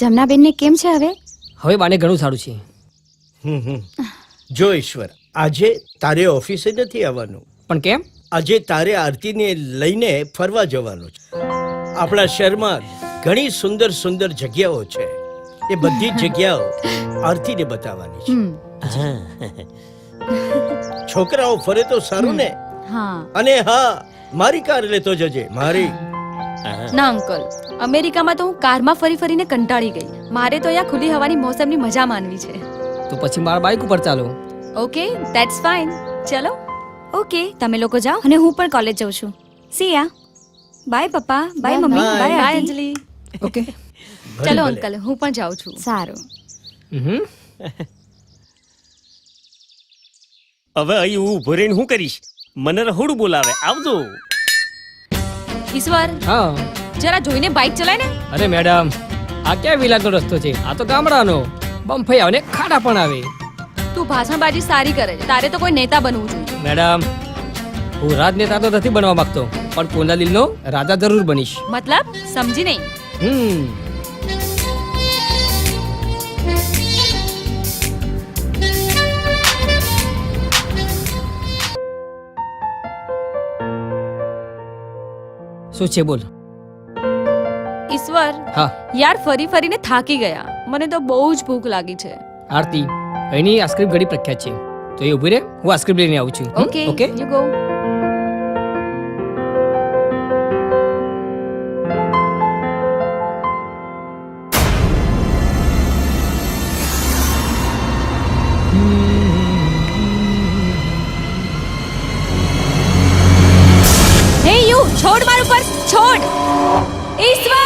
જમનાબેનને કેમ છે હવે હવે બાને ઘણું સારું છે. જો ઈશ્વર આજે તારે ઓફિસે નથી આવવાનું પણ કેમ? આજે તારે આરતીને લઈને ફરવા જવાનું છે. આપણા શહેરમાં ઘણી સુંદર સુંદર જગ્યાઓ છે એ બધી જ જગ્યાઓ આરતીને બતાવવાની છે. છોકરાઓ ફરે તો સારું ને. હા અને હા મારી કાર લેતો જજે મારી. ના અંકલ, અમેરિકામાં તો હું કારમાં ફરી ફરીને કંટાળી ગઈ. મારે તો અહીંયા ખુલ્લી હવાની મોસમની મજા માણવી છે. તો પછી મારા બાઇક ઉપર ચાલો. Okay, that's fine. ચલો. ઓકે તમે લોકો જાઓ અને હું પણ કોલેજ જઉં છું. See ya. બાય પપ્પા, બાય મમ્મી, Bye. Bye bye Anjali. Anjali. Okay. ચલો ભલે. અંકલ, હું પણ જાઉં છું. સારું. હવે અહીં હું ઊભો રહીને શું કરીશ? મને રહોડું બોલાવે. આવજો. ઈશ્વર, હા. જરા જોઈને બાઇક ચલાય ને. અરે મેડમ, આ ક્યાં વિલાસનો રસ્તો છે? આ તો ગામડાનો. બમ્ફઈ આવે ને ખાડા પણ આવે. તું ભાષણબાજી સારી કરે છે. તારે તો કોઈ નેતા બનવું જોઈએ. મેડમ, હું રાજનેતા તો નથી બનવા માંગતો, પણ કોના દિલનો રાજા જરૂર બનીશ. મતલબ સમજી નહીં. શું છે બોલ? ઈશ્વર, હા. યાર ફરી ફરીને થાકી ગયા. મને તો બહુ જ ભૂખ લાગી છે. આરતી, અહીંની આઈસ્ક્રીમ ઘણી પ્રખ્યાત છે, તો એ ઉભી રહે, હું આઈસ્ક્રીમ લઈને આવું છું. Okay, okay. You go. હે યુ, છોડ મારું પર, છોડ. ઈશ્વર!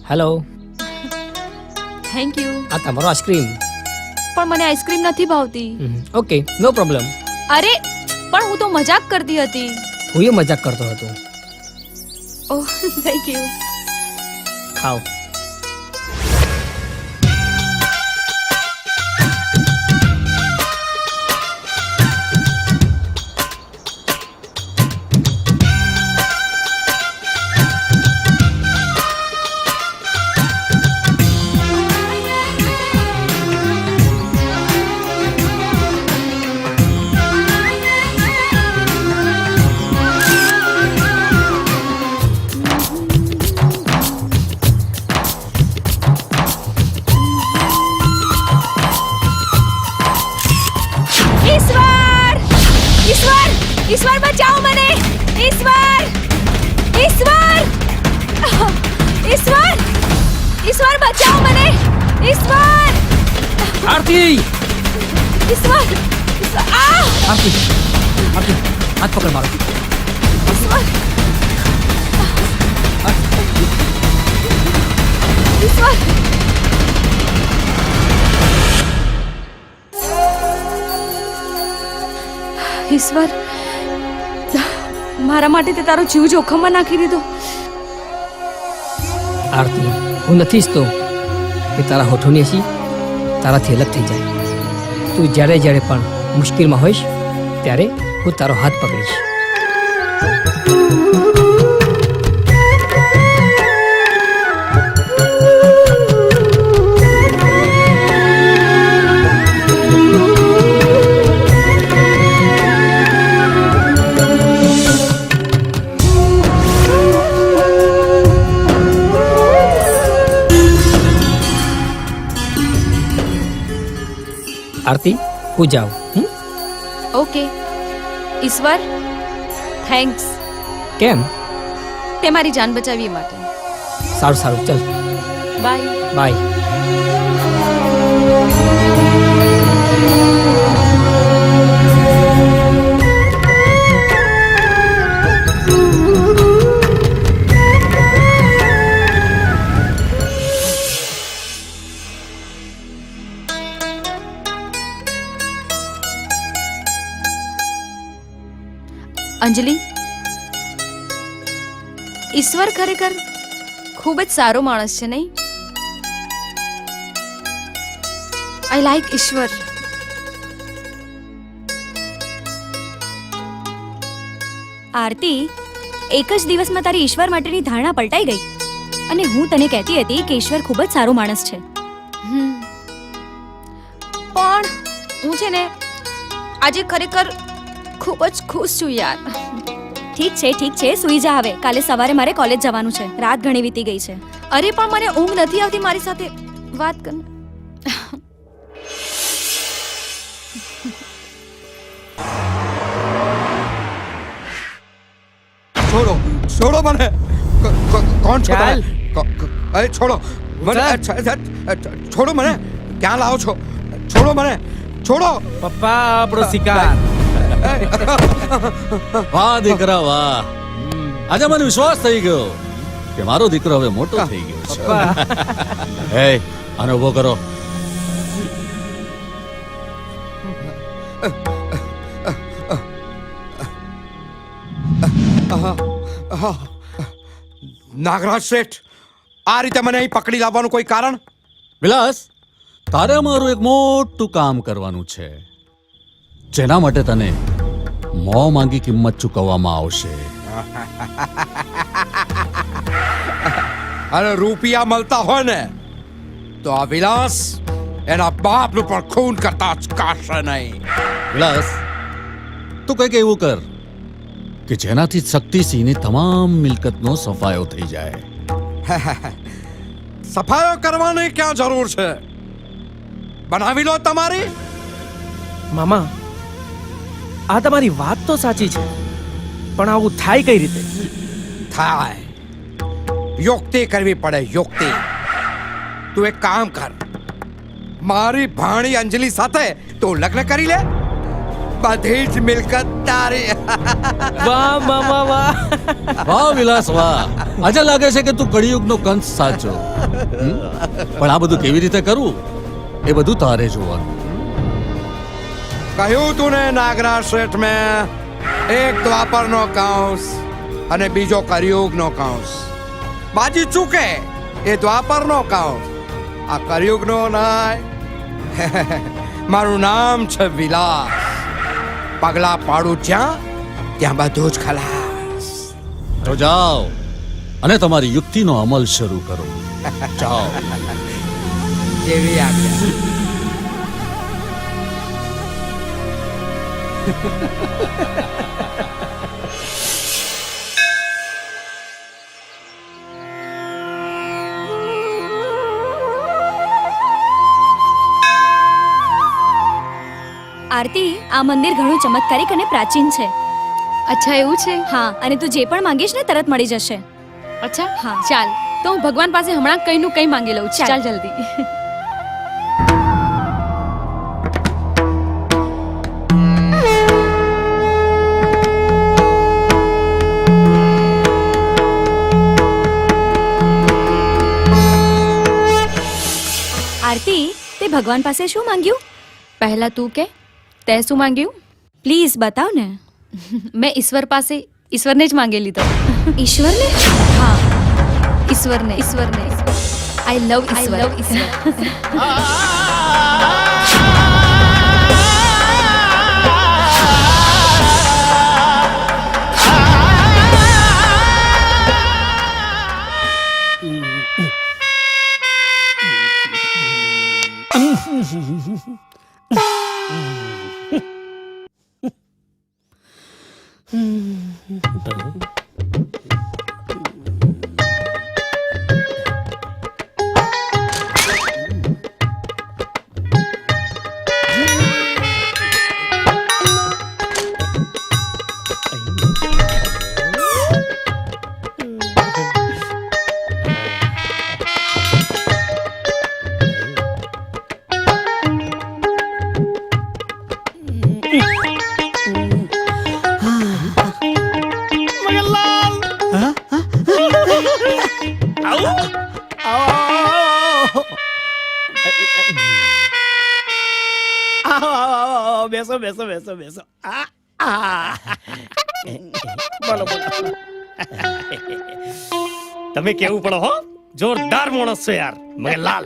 Hello, thank you. આ તમારો આઈસ્ક્રીમ. પણ મને આઈસ્ક્રીમ નથી ભાવતી. Okay, no problem. અરે પણ હું તો મજાક કરતી હતી. હું એ મજાક કરતો હતો. ઓહ, થેન્ક યુ. ખાઓ. ઈશ્વર! ઈશ્વર! ઈશ્વર બચાવો મને! ઈશ્વર! ઈશ્વર! ઈશ્વર! ઈશ્વર બચાવો મને! ઈશ્વર! આરતી! ઈશ્વર! આ! આરતી! આરતી, હાથ પકડ મારો. ઈશ્વર! ઈશ્વર! ઈશ્વર, મારા માટે તે તારો જીવ જોખમમાં નાખી દીધો. આરતી, હું નથી ઈચ્છતો કે તારા હોઠોની હસી તારાથી અલગ થઈ જાય. તું જ્યારે જ્યારે પણ મુશ્કેલમાં હોઈશ ત્યારે હું તારો હાથ પકડીશ. આરતી હું જાઉં હમ? ઓકે ઈશ્વર થેન્ક્સ કેમ? તે મારી જાન બચાવી એ માટે. સારું સારું ચલ બાય. બાય. અંજલિ, ઈશ્વર ખરેખર ખૂબ જ સારો માણસ છે નહીં? આઈ લાઈક ઈશ્વર. આરતી, એક જ દિવસમાં તારી ઈશ્વર માટેની ધારણા પલટાઈ ગઈ અને હું તને કહેતી હતી કે ઈશ્વર ખૂબ જ સારો માણસ છે. પણ હું છે ને આજે ખરેખર ખૂબ જ ખુશ છું યાર. ઠીક છે સૂઈ જા હવે. કાલે સવારે મારે કોલેજ જવાનું છે. રાત ઘણી વીતી ગઈ છે. અરે પણ મને ઊંઘ નથી આવતી. મારી સાથે વાત કર. છોડો છોડો મને કોણ છો ચાલ. અરે છોડો મને છોડો મને ક્યાં લાવો છો? છોડો મને છોડો. પપ્પા આપણો શિકાર. વાહ દીકરા વાહ, આજે મને વિશ્વાસ થઈ ગયો કે મારો દીકરો હવે મોટો થઈ ગયો છે. હે, આને ઉભો કરો. નાગરાજ શેઠ, આ રીતે મને અહીં પકડી લાવવાનું કોઈ કારણ? વિલાસ, તારે મારું એક મોટું કામ કરવાનું છે, જેના માટે તને મોં માંગી કિંમત ચૂકવવામાં આવશે. અને રૂપિયા મળતા હોય ને તો આ વિલાસ એના બાપનું પણ ખૂન કરતા અચકાશે નહીં. વિલાસ, તું કંઈક એવું કર કે જેનાથી શક્તિસિંહની તમામ મિલકતનો સફાયો થઈ જાય. સફાયો કરવાની ક્યાં જરૂર છે? બનાવી લો તમારી. મામા, આ તમારી વાત તો સાચી છે, પણ આવું થાય કઈ રીતે? થાય, યુક્તિ કરવી પડે, યુક્તિ. તું એક કામ કર, મારી ભાણી અંજલિ સાથે તું લગ્ન કરી લે, બધી જ મિલકત તારી. વાહ મામા વાહ. વાહ વિલાસ વાહ, આજે લાગે છે કે તું કળિયુગનો કંસ સાચો. પણ આ બધું કેવી રીતે કરવું એ બધું તારે જોવાનું. કહ્યું તું ને નાગરાજ શેઠ, મેં એક દ્વાપરનો કાંસ અને બીજો કળિયુગનો કાંસ. બાજી ચૂકે એ દ્વાપરનો કાંસ, આ કળિયુગનો નાય. મારું નામ છે વિલાસ. પગલા પાડું ત્યાં બધું જ ખલાસ. તો જાઓ અને તમારી યુક્તિનો અમલ શરૂ કરો. જાઓ. જેવી આજ્ઞા. આરતી, આ મંદિર ઘણું ચમત્કારિક અને પ્રાચીન છે. અચ્છા એવું છે? હા, અને તું જે પણ માંગીશ ને તરત મળી જશે. અચ્છા હા. ચાલ તો હું ભગવાન પાસે હમણાં કઈનું કઈ માંગી લઉં. ચાલ. ચાલ જલ્દી. આરતી, તે ભગવાન પાસે શું માંગ્યું? પહેલા તું કે તે શું માંગ્યું? પ્લીઝ બતાવ ને. મેં ઈશ્વર પાસે ઈશ્વરને જ માંગી લીધો. ઈશ્વરને? હા, ઈશ્વરને. આઈ લવ ઈશ્વર. બેસો બેસો બેસો બેસો બોલો બોલો. તમે કેવું પડો હો, જોરદાર માણસ છો યાર મગનલાલ.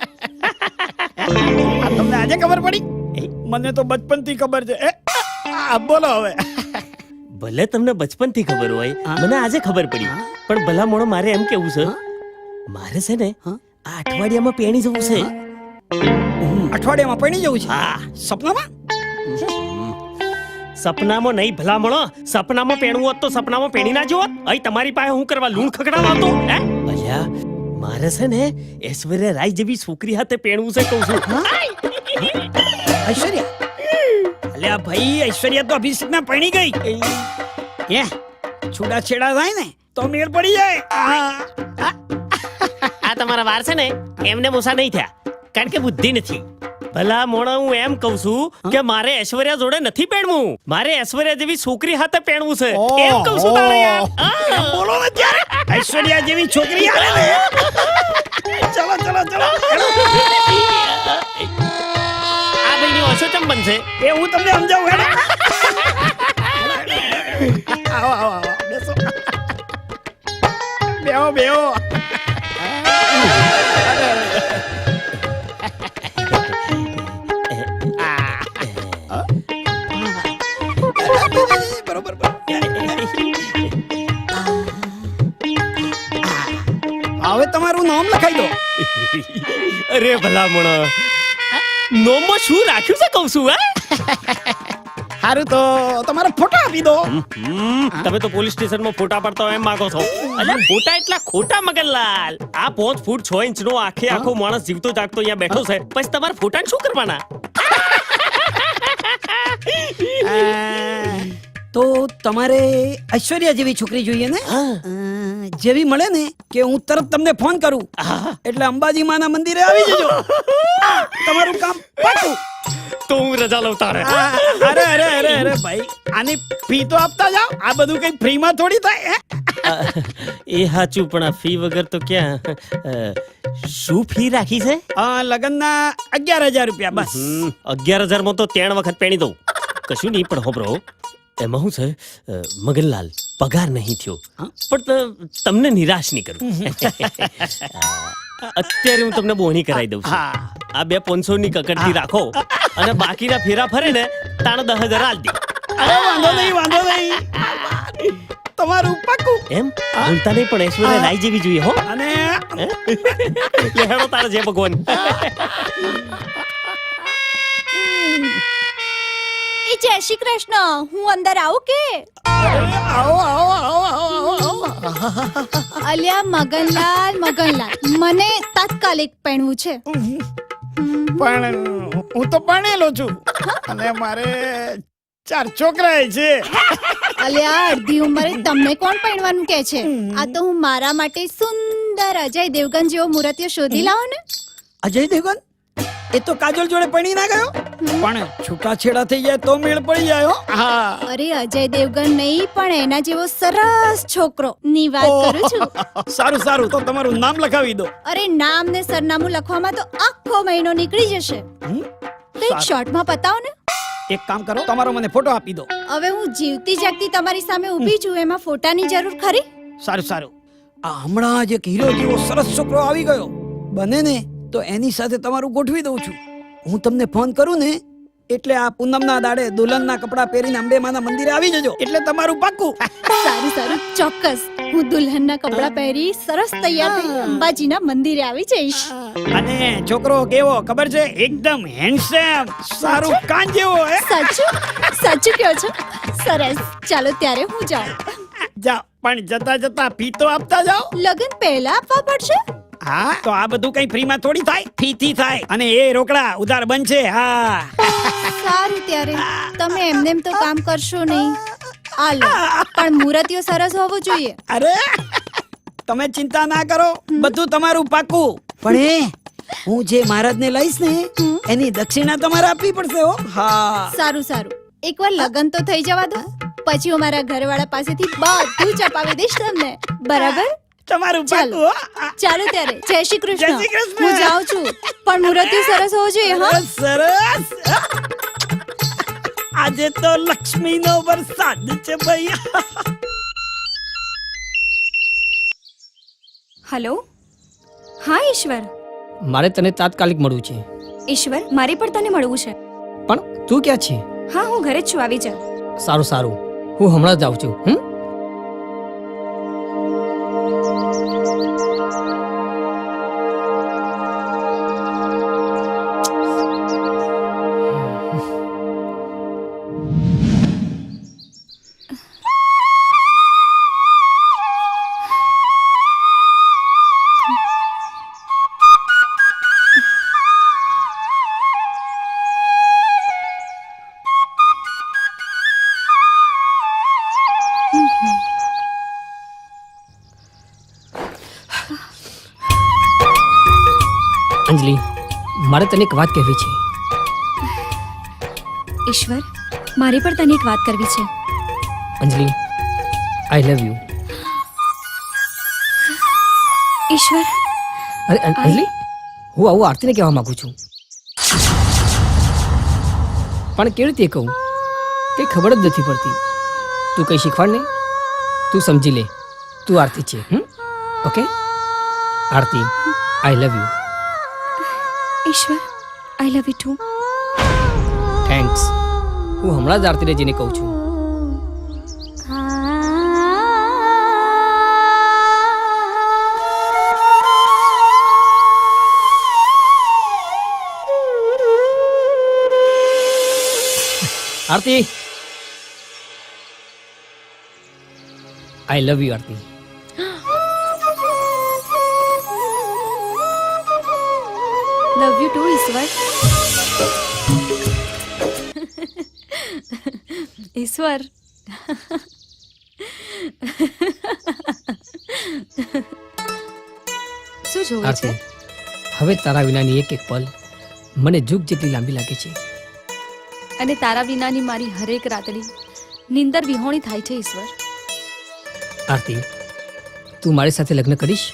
તમને આજે ખબર પડી? મને તો બચપનથી ખબર છે. બોલો હવે. ભલે તમને બચપનથી ખબર હોય, મને આજે ખબર પડી. પણ ભલા મોણો મારે એમ કેવું છે, મારે છે ને આ અઠવાડિયામાં પેણી જવું છે. અઠવાડિયામાં પડી જવું છે? હા. સપનામાં? સપનામાં નહીં ભલા મોણો, સપનામાં પેણવું હોત તો સપનામાં પેણી ના જોત. અહીં તમારી પાસે હું કરવા લૂણ ખકડાવા આવતો હે? અલ્યા મારે છે ને ઐશ્વર્યા રાય જેવી છોકરી હાથે પેણવું છે કહું છું. ઐશ્વર્યા? અલ્યા ભાઈ, ઐશ્વર્યા તો અભિષેકના પૈણી ગઈ. છૂટાછેડા થાય ને તો મેળ પડી જાય. આ તમારા વાર છે ને એમને મોસા નહીં થયા, કારણ કે બુદ્ધિ નથી. ભલા મોણા હું એમ કહું છું કે મારે ઐશ્વર્યા જોડે નથી પેણવું, મારે ઐશ્વર્યા જેવી છોકરી હાથે પેણવું છે. એમ કહું છું તારે યાર. બોલો ને ત્યારે ઐશ્વર્યા જેવી છોકરી આવે ને. ચલો ચલો ચલો. આ ભાઈની ઓછો ચમ બનશે એ હું તમને સમજાવું. હેડો. આવો આવો આવો બેસો. બેહો બેહો. બરોબર. હવે તમારું નામ લખાઈ દો. અરે ભલા મોણા, નોમમાં શું રાખ્યું છે કહું છું. સારું તો તમારો ફોટો આપી દો. તમે તો પોલીસ સ્ટેશનમાં ફોટા પાડતા હોય એમ માંગો છો. અલ્યા ફોટા એટલા ખોટા મગનલાલ. આ 5 ફૂટ 6 ઇંચનો આખો માણસ જીવતો જાગતો અહીંયા બેઠો છે, પછી તમારે ફોટાને શું કરવાના? તો તમારે ઐશ્વર્યા જેવી છોકરી જોઈએ ને? જેવી મળે ને કે હું તરત તમને ફોન કરું, એટલે અંબાજી માના મંદિરે આવી જજો. તમારું કામ પાકું. તો હું રજા લઉં તારે. અરે અરે અરે અરે ભાઈ, આની ફી તો આપતા જાઓ. આ બધું કઈ ફ્રીમાં થોડી થાય. એ સાચું, પણ આ ફી વગર તો ક્યાં. શું ફી રાખી છે? લગનના 11,000 રૂપિયા બસ. 11,000 માં તો 3 વખત પેણી દઉં. કશું નહીં, પણ હોબરો એમાં શું છે મગનલાલ, પગાર નહીં થયો, પણ તમને નિરાશ નહીં કરું. અત્યારે હું તમને બોહણી કરાવી દઉં છું. આ 2 500 ની કકડતી રાખો, અને બાકીના ફેરા ફરે ને તાણ 10,000 આલ દે. અરે વાંધો નહીં વાંધો નહીં, તમારું પાકું. એમ ભૂલતા નહીં, પણ ઐશ્વર્યા રાય જેવી જોઈએ હો. અને લેહેડો તારે જે ભગવાન. જય શ્રી કૃષ્ણ. હું અંદર આવું કે? આવો આવો આવો આવો. અલ્યા મગનલાલ, મને તાત્કાલિક પહેણવું છે. પણ હું તો પરણેલો છું અને મારે 4 છોકરા છે. અલ્યા અડધી ઉંમરે તમને કોણ પહેણવાનું કે છે? આ તો હું મારા માટે સુંદર અજય દેવગન જેવો મૂર્તિઓ શોધી લાવો ને. અજય દેવગન? એ તો કાજલ જોડે પરણી ના ગયો, પણ છૂટાછેડા થઈ જાય તો મેળ પડી જાય હો. અરે અજય દેવગન નહીં, પણ એના જેવો સરસ છોકરો ની વાત કરું છું. સારું સારું, તો તમારું નામ લખાવી દો. અરે નામ ને સરનામું લખવામાં તો આખો મહિનો નીકળી જશે. કંઈક શોર્ટમાં પતાવો ને. એક કામ કરો, તમારો મને ફોટો આપી દો. હવે હું જીવતી જાગતી તમારી સામે ઊભી છું, એમાં ફોટાની જરૂર ખરી? સારું સારું. આ હમણાં જ એક હીરો જેવો સરસ છોકરો આવી ગયો, બને ને તો એની સાથે તમારું ગોઠવી દઉં છું. હું તમને ફોન કરું ને એટલે આ પૂનમના દાડે દુલ્હનના કપડા પહેરીને અંબેમાના મંદિરે આવી જજો, એટલે તમારું પાક્કું. સારું સારું, ચોક્કસ. હું દુલ્હનના કપડા પહેરી સરસ તૈયાર થઈ અંબાજીના મંદિરે આવી જઈશ. અને છોકરો કેવો ખબર છે? એકદમ હેન્ડસમ, સારું કાન જેવો. સાચું કહો છો? સરસ. ચાલો ત્યારે હું જાઉં. જા, પણ જતા જતા ફી તો આપતા જાઓ. લગન પહેલા આપવા પડશે? હા, તો આ બધું કઈ ફ્રીમાં થોડી થાય, ફી થી થાય. અને એ રોકડા ઉધાર બનશે. હા સારું, ત્યારે તમે એમનેમ તો કામ કરશો નહીં. આલો, પણ મૂર્તિઓ સરસ હોવું જોઈએ. અરે તમે ચિંતા ના કરો, બધું તમારું પાકું. પણ હું જે મહારાજને લઈશ ને એની દક્ષિણા તમારે આપવી પડશે હો. હા સારું સારું, એકવાર લગન તો થઈ જવા દો, પછી હું મારા ઘરવાળા પાસેથી બધું ચપાવી દઈશ તમને. બરાબર? તમારું ચાલો. પાકું, હો. ચાલો ત્યારે જય શ્રી જય કૃષ્ણ શ્રી કૃષ્ણ. હું જાઉં છું પણ મુહૂર્ત સરસ હોવો જોઈએ હા સરસ આજે તો લક્ષ્મીનો વરસાદ છે ભાઈ. હલો હા ઈશ્વર. મારે તને તાત્કાલિક મળવું છે. ઈશ્વર મારે પણ તને મળવું છે. પણ તું ક્યાં છે? હા હું ઘરે જ છું, આવી જા. સારું સારું, હું હમણાં જ આવું છું. અંજલિ, મારે તને એક વાત કહેવી છે. ઈશ્વર મારે પણ તને એક વાત કરવી છે. અંજલિ, આઈ લવ યુ. ઈશ્વર અરે અંજલિ, હું આવું આરતીને કહેવા માંગુ છું, પણ કેવી રીતે કહું કંઈ ખબર જ નથી પડતી. તું કંઈ શીખવાડ ને, તું સમજી લે, તું આરતી છે. Okay Aarti, I love you. Ishwar I love you too. Thanks. હું હમણાં જ આરતીને જઈને કહું છું. Aarti, I love you Aarti. Love you too Ishwar. Ishwar શું જોવે છે? આરતી, હવે તારા વિનાની એક એક પલ મને જુગ જેટલી લાંબી લાગે છે. અને તારા વિનાની મારી હરેક રાતડી નિંદર વિહોણી થાય છે ઈશ્વર. આરતી, તું મારી સાથે લગ્ન કરીશ?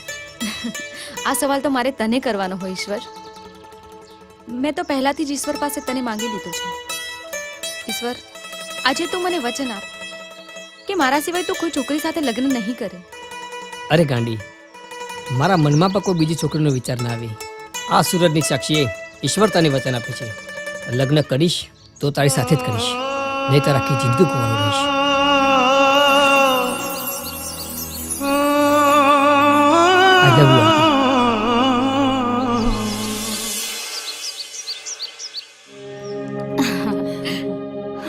આ સવાલ તો મારે તને કરવાનો હોય ઈશ્વર. મેં તો પહેલાથી જ ઈશ્વર પાસે તને માંગી લીધું છે. ઈશ્વર આજે તું મને વચન આપ કે મારા સિવાય તું કોઈ છોકરી સાથે લગ્ન નહીં કરે. અરે ગાંડી, મારા મનમાં પણ કોઈ બીજી છોકરીનો વિચાર ના આવે. આ સૂરજની સાક્ષીએ ઈશ્વર તને વચન આપે છે, લગ્ન કરીશ તો તારી સાથે જ કરીશ, નહીં તો આખી જિંદગી કુંવારો રહીશ. I love you, આરતી.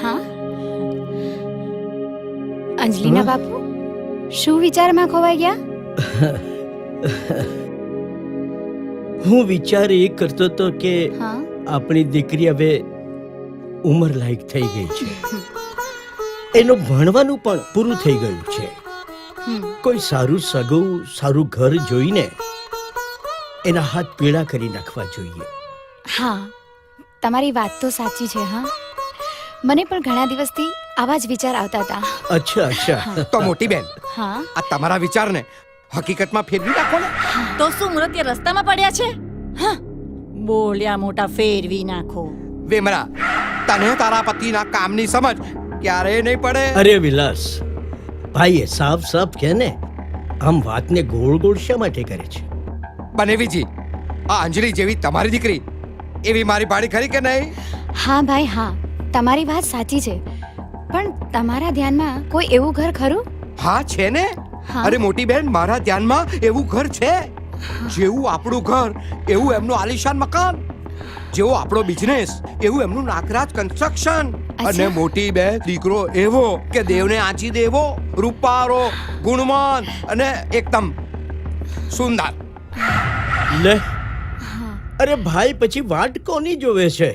હા અંજલિના બાપુ શું વિચારમાં ખોવાઈ ગયા? હું વિચાર એ કરતો હતો કે હા આપણી દીકરી હવે ઉંમર લાયક થઈ ગઈ છે, એનું ભણવાનું પણ પૂરું થઈ ગયું છે. કોઈ સારું સગું સારું ઘર જોઈને એના હાથ પીળા કરી નાખવા જોઈએ. હા તમારી વાત તો સાચી છે. હા મને પણ ઘણા દિવસથી આવા જ વિચાર આવતા હતા. અચ્છા અચ્છા. તો મોટી બેન, હા આ તમારા વિચારને હકીકતમાં ફેરવી નાખો ને. તો શું મુરત એ રસ્તામાં પડ્યા છે? હા બોલ્યા મોટા ફેરવી નાખો. વેમરા, તને તારા પતિના કામની સમજ ક્યારેય નહીં પડે. અરે વિલાસ ભાઈએ સાફ સાફ કે ને, આમ વાતને ગોળ ગોળ શા માટે કરે છે? બનેવીજી, આ અંજલિ જેવી તમારી દીકરી એવી મારી ભાડી ખરી કે નહીં? હા ભાઈ હા તમારી વાત સાચી છે, પણ તમારા ધ્યાનમાં કોઈ એવું ઘર ખરું? હા છે ને. હા. અરે મોટી બેન, મારા ધ્યાનમાં એવું ઘર છે. જેવું આપણું ઘર એવું એમનું આલિશાન મકાન, જેવો આપણો બિઝનેસ એવું એમનું નાગરાજ કન્સ્ટ્રક્શન. અને મોટી બેન, દીકરો એવો કે દેવને આંચી દેવો, રૂપારો, ગુણવાન અને એકદમ સુંદર. લે, અરે ભાઈ પછી વાટ કોની જોવે છે?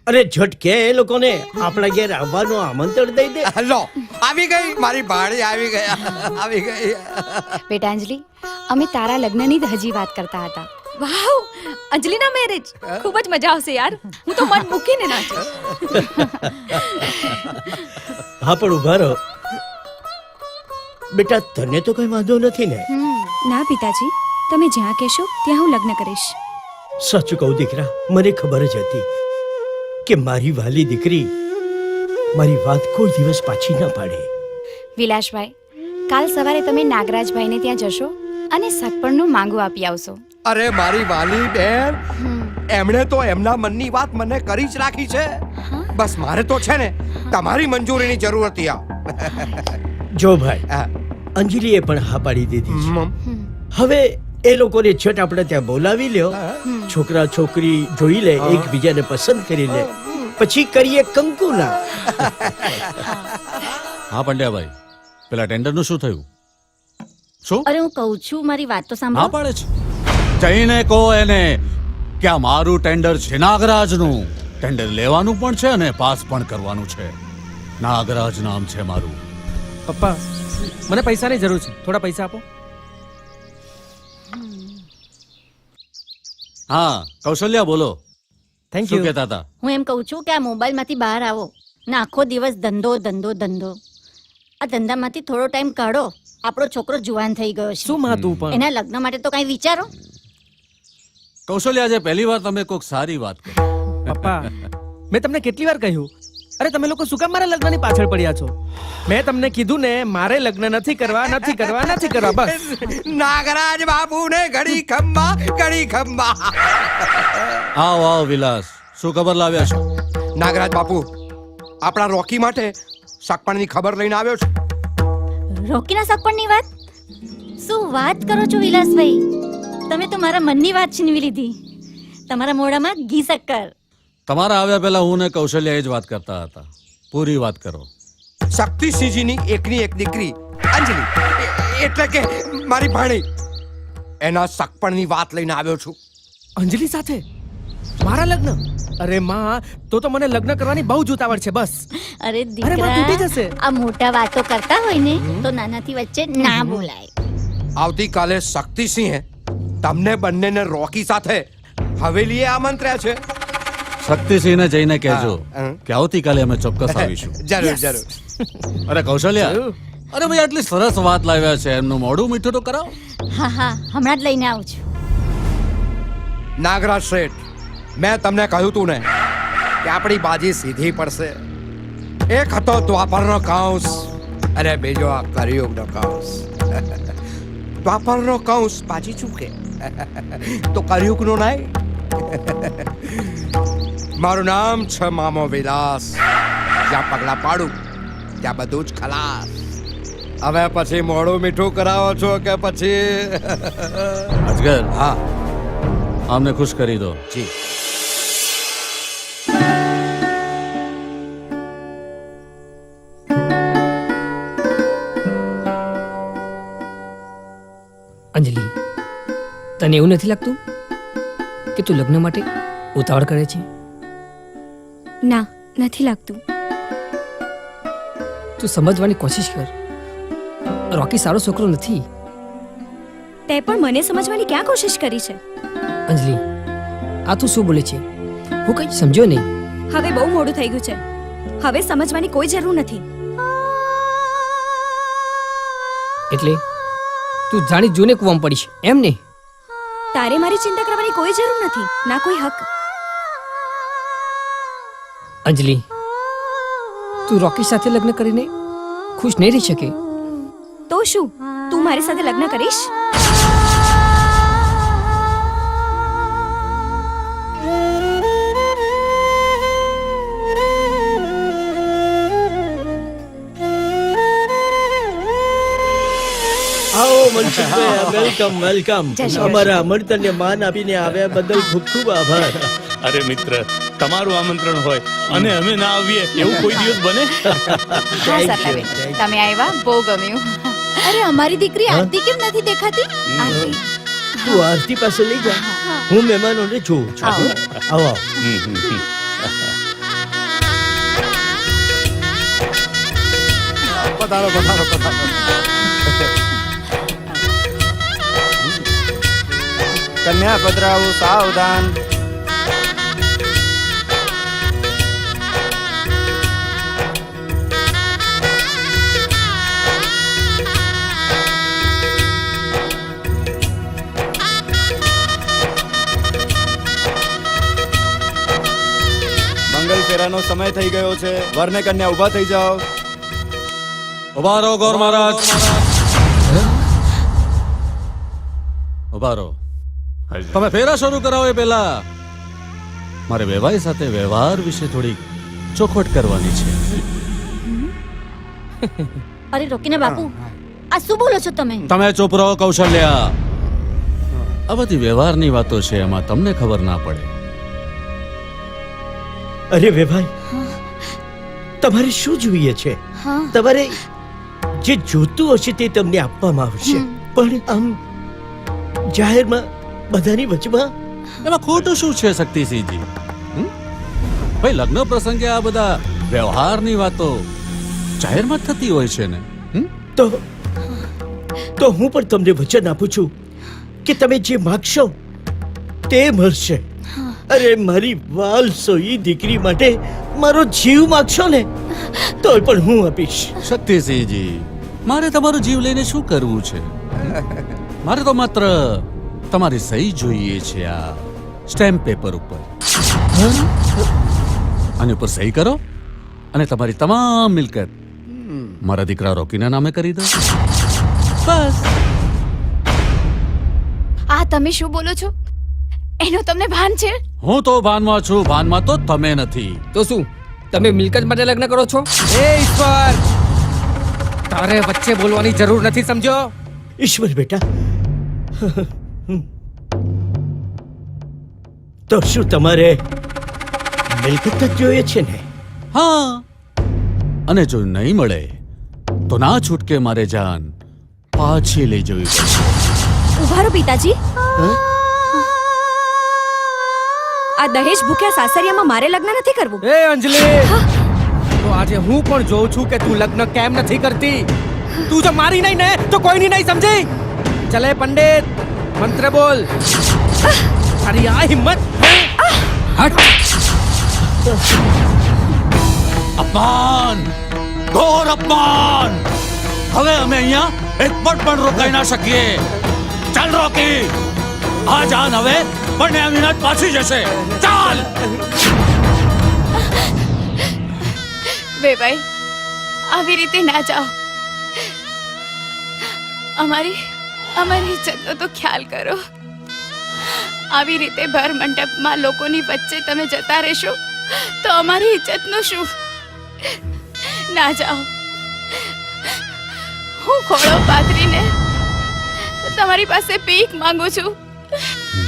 અરે ઝટકે એ લોકોને આપણા ઘેર આવવાનું આમંત્રણ દઈ દે. લો, આવી ગઈ મારી ભાડી, આવી ગયા, આવી ગઈ. બેટા અંજલિ, અમે તારા લગ્નની જ હજી વાત કરતા હતા. વાવ, અંજલિના મેરેજ ખૂબ જ મજા આવશે યાર. હું તો મન મૂકીને નાચીશ. હા પણ ઉભા રહો બેટા, તને તો કઈ વાંધો નથી ને? ના પિતાજી, તમે જ્યાં કહેશો ત્યાં હું લગ્ન કરીશ. સાચું કહું દીકરા, મને ખબર જ હતી કે મારી વાલી દીકરી મારી વાત કોઈ દિવસ પાછી ના પાડે. વિલાસભાઈ, કાલ સવારે તમે નાગરાજભાઈને ત્યાં જશો અને સગપણનું માંગુ આપી આવશો. અરે મારી વાલી બેન, એમણે તો એમના મનની વાત મને કરી જ રાખી છે. બસ મારે તો છે ને તમારી મંજૂરીની જરૂર હતી. જો ભાઈ, અંજલિએ પણ હા પાડી દીધી છે. હવે એ લોકોને છઠ આપણે ત્યાં બોલાવી લ્યો, છોકરા છોકરી જોઈ લે, એકબીજાને પસંદ કરી લે, પછી કરીએ કંકુના. હા પંડ્યાભાઈ, પેલા ટેન્ડરનું શું થયું? શું અરે હું કહું છું, મારી વાત તો હા સાંભળો. પાડે છે? જઈને કહો એને કે આ મારું ટેન્ડર છે નાગરાજનું. ટેન્ડર લેવાનું પણ છે અને પાસ પણ કરવાનું છે. નાગરાજ નામ છે મારું. પપ્પા, મને પૈસાની જરૂર છે, થોડા પૈસા આપો. હા કૌશલ્યા બોલો, થેન્ક શું યુ. કહેતા હતા? હું એમ કહું છું કે આ મોબાઈલમાંથી બહાર આવો ને આખો દિવસ ધંધો ધંધો ધંધો. આ ધંધામાંથી થોડો ટાઈમ કાઢો. આપણો છોકરો જુવાન થઈ ગયો છે. શું માં તું પણ? એના લગ્ન માટે તો કંઈ વિચારો. કૌશલ્યા, આજે પહેલી વાર તમે કોઈક સારી વાત કરી. પપ્પા, મેં તમને કેટલી વાર કહ્યું? અરે તમે લોકો શું કામ મારા લગ્નની પાછળ પડ્યા છો? મેં તમને કીધું ને, મારે લગ્ન નથી કરવા, નથી કરવા, નથી કરવા, બસ. નાગરાજ બાપુ ને ઘડી ખમ્મા ઘડી ખમ્મા. આવો આવો વિલાસ, શું ખબર લાવ્યા છો? નાગરાજ બાપુ, આપણા રોકી માટે સગપણની ખબર લઈને આવ્યો છું. રોકીના સગપણની વાત? શું વાત કરો છો વિલાસભાઈ? તમે તો મારા મનની વાત છીનવી લીધી. તમારા મોઢામાં ઘી શક્કર. તમારા આવ્યા પહેલા હું ને કૌશલ્યા એ જ વાત કરતા હતા. પૂરી વાત કરો. શક્તિસિંહજીની એકની એક દીકરી અંજલિ, એટલે કે મારી ભાણી, એના સગપણની વાત લઈને આવ્યો છું. અંજલિ સાથે મારા લગ્ન? અરે માં, તો મને લગ્ન કરવાની બહુ જ ઉતાવળ છે. બસ અરે અરે માં, તૂટી દીકરા, જશે. આ મોટા વાતો કરતા હોય ને તો નાનાથી વચ્ચે ના બોલાય. આવતીકાલે શક્તિસિંહે તમને બંનેને રોકી સાથે હવેલીએ આમંત્ર્યા છે. શક્તિસિંહને જઈને કહેજો હા. કે આવતીકાલે અમે ચોક્કસ આવીશું. જરૂર જરૂર. અરે કૌશલ્યા, અરે ભાઈ આટલી સરસ વાત લાવ્યા છે, એમનું મોઢું મીઠું તો કરાવો. હા હા, હમણાં જ લઈને આવું છું. નાગરાજ શેઠ, મેં તમને કહ્યું તું ને કે આપણી બાજી સીધી પડશે. એક હતો દ્વાપરનો કાંસ અને બીજો આ કળિયુગનો કાંસ. દ્વાપરનો કાંસ બાજી ચૂકે તો કળિયુગનો નહીં. મારું નામ છે મામો વિલાસ. જ્યાં પગલા પાડું ત્યાં બધું જ ખલાસ. હવે પછી મોડું મીઠું કરાવો છો કે પછી? અજગર, હા આમને ખુશ કરી દો. જી. અંજલિ, તને એવું નથી લાગતું કે તું લગ્ન માટે ઉતાવળ કરે છે? ના, નથી લાગતું. તું સમજવાની કોશિશ કર. રોકી સારો છોકરો નથી. તે પણ મને સમજવાની ક્યાં કોશિશ કરી છે? અંજલિ, આ તું શું બોલે છે? હું કઈ સમજ્યો નહીં. હવે બહુ મોડું થઈ ગયું છે. હવે સમજવાની કોઈ જરૂર નથી. એટલે તું જાણી જોઈને કૂવામાં પડીશ એમ ને? તારે મારી ચિંતા કરવાની કોઈ જરૂર નથી, ના કોઈ હક. અંજલિ, તું રોકી સાથે લગ્ન કરીને ખુશ નહીં રહી શકે. તો શું, તું મારી સાથે લગ્ન કરીશ? આવો મનસુખભાઈ, વેલકમ વેલકમ. અમારા આમંત્રણને માન આપીને આવ્યા બદલ ખૂબ ખૂબ આભાર. અરે મિત્ર, તમારું આમંત્રણ હોય અને અમે ના આવીએ એવું કોઈ દિવસ બને? Thank you, thank you. તમે આવ્યા, બહુ ગમ્યું. અરે અમારી દીકરી આરતી કેમ નથી દેખાતી? આરતી, તું આરતી પાસે લઈ જા, હું મહેમાનોને જોઉં છું. આવો. આવો. પધારો પધારો પધારો. કન્યા પધરાવું સાવધાન. ફેરાનો સમય થઈ ગયો છે. વરને કન્યા ઊભા થઈ જાઓ. ઉભા રહો ગોર મહારાજ. ઉભા રહો. તમે ફેરા શરૂ કરાવો એ પહેલા મારે વેવાઈ સાથે વ્યવહાર વિશે થોડી ચોખવટ કરવાની છે. અરે રોકીને બાપુ, આ શું બોલો છો તમે? તમે ચૂપ રહો કૌશલ્યા. આ બધી વ્યવહારની વાતો છે, એમાં તમને ખબર ના પડે. અરે વેભાઈ, તમારે શું જોઈએ છે? તમારે જે જોતું હશે તે તમને આપવામાં આવશે, પણ આમ જાહેરમાં બધાની વચમાં એમાં ખોટું શું છે શક્તિસિંહજી? ભાઈ લગ્ન પ્રસંગે આ બધા વ્યવહારની વાતો જાહેરમાં જ થતી હોય છે ને. તો હું પણ તમને વચન આપું છું કે તમે જે માગશો તે મળશે. અરે મારી વાલસોઈ દીકરી માટે મારો જીવ માગશો ને તોય પણ હું આપીશ. શક્તિસિંહજી, મારે તમારો જીવ લઈને શું કરવું છે? મારે તો માત્ર તમારી સહી જોઈએ છે આ સ્ટેમ્પ પેપર ઉપર. આની ઉપર સહી કરો અને તમારી તમામ મિલકત મારા દીકરા રોકીના નામે કરી દો. બસ. આ તમે શું બોલો છો? એનો તમને ભાન છે? હું તો ભાનમાં છું, ભાનમાં તો તમે નથી. તો શું તમે મિલકત માટે લગ્ન કરો છો? એ ઈશ્વર, તારે વચ્ચે બોલવાની જરૂર નથી, સમજો? ઈશ્વર બેટા, તો શું તમારે મિલકત જ જોઈએ છે ને? હા, અને જો નહીં મળે તો ના છૂટકે મારે જાન પાછી લઈ જવી પડશે. ઉભા રહો પિતાજી. આ દહેજ ભૂખ્યા સાસરિયામાં મારે લગ્ન નથી કરવું. એ અંજલિ, તો આજે હું પણ જોઉં છું કે તું લગ્ન કેમ નથી કરતી. તું જો મારી નહીં ને તો કોઈની નહીં, સમજી? ચલે પંડિત, મંત્ર બોલ. તારી આ હિંમત! અપમાન, ઘોર અપમાન! હવે અમે અહીંયા એક પળ પણ રોકાઈ ના શકીએ. ચાલ રોકી, આ જાન હવે પણ વિના પાછી જશે. ચાલ. વેભાઈ, આવી રીતે ના જાઓ. અમારી ઇજ્જતનો તો ખ્યાલ કરો. આવી રીતે ભર મંડપમાં લોકોની વચ્ચે તમે જતા રહેશો તો અમારી ઇજ્જતનું શું? ના જાઓ. હું ખોળો પાથરીને તમારી પાસે ભીખ માંગુ છું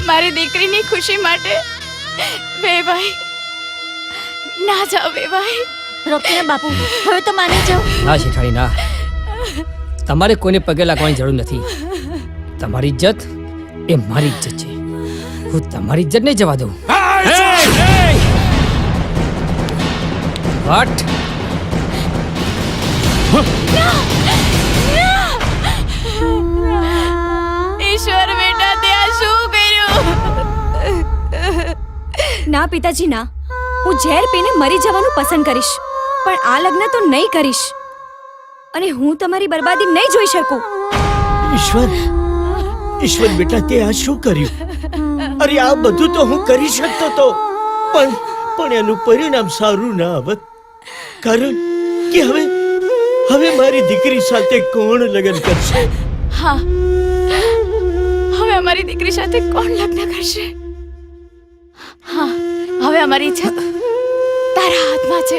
મારી દીકરીની ખુશી માટે. વેભાઈ, ના જાઓ વેભાઈ. રોકીને બાપુ, હવે તો માની જાઓ. ના શેઠાણી ના, તમારે કોઈને પગે લાગવાની જરૂર નથી. તમારી ઇજ્જત એ મારી ઇજ્જત છે. હું તમારી ઇજ્જત નહીં જવા દઉં. હટ! ઈશ્વર બેટા, તે આ શું કર્યું? ના પિતાજી ના, હું ઝેર પીને મરી જવાનું પસંદ કરીશ, પણ આ લગ્ન તો નહીં કરીશ. અને હું તમારી બરબાદી નહીં જોઈ શકું. ઈશ્વર બેટા, તે આ શું કર્યું? અરે આ બધું તો હું કરી શકતો તો, પણ એનું પરિણામ સારું ના આવત. કારણ કે હવે મારી દીકરી સાથે કોણ લગ્ન કરશે? હા, હવે અમારી દીકરી સાથે કોણ લગ્ન કરશે? હા, હવે અમારી ઇજ્જત તારા હાથમાં છે.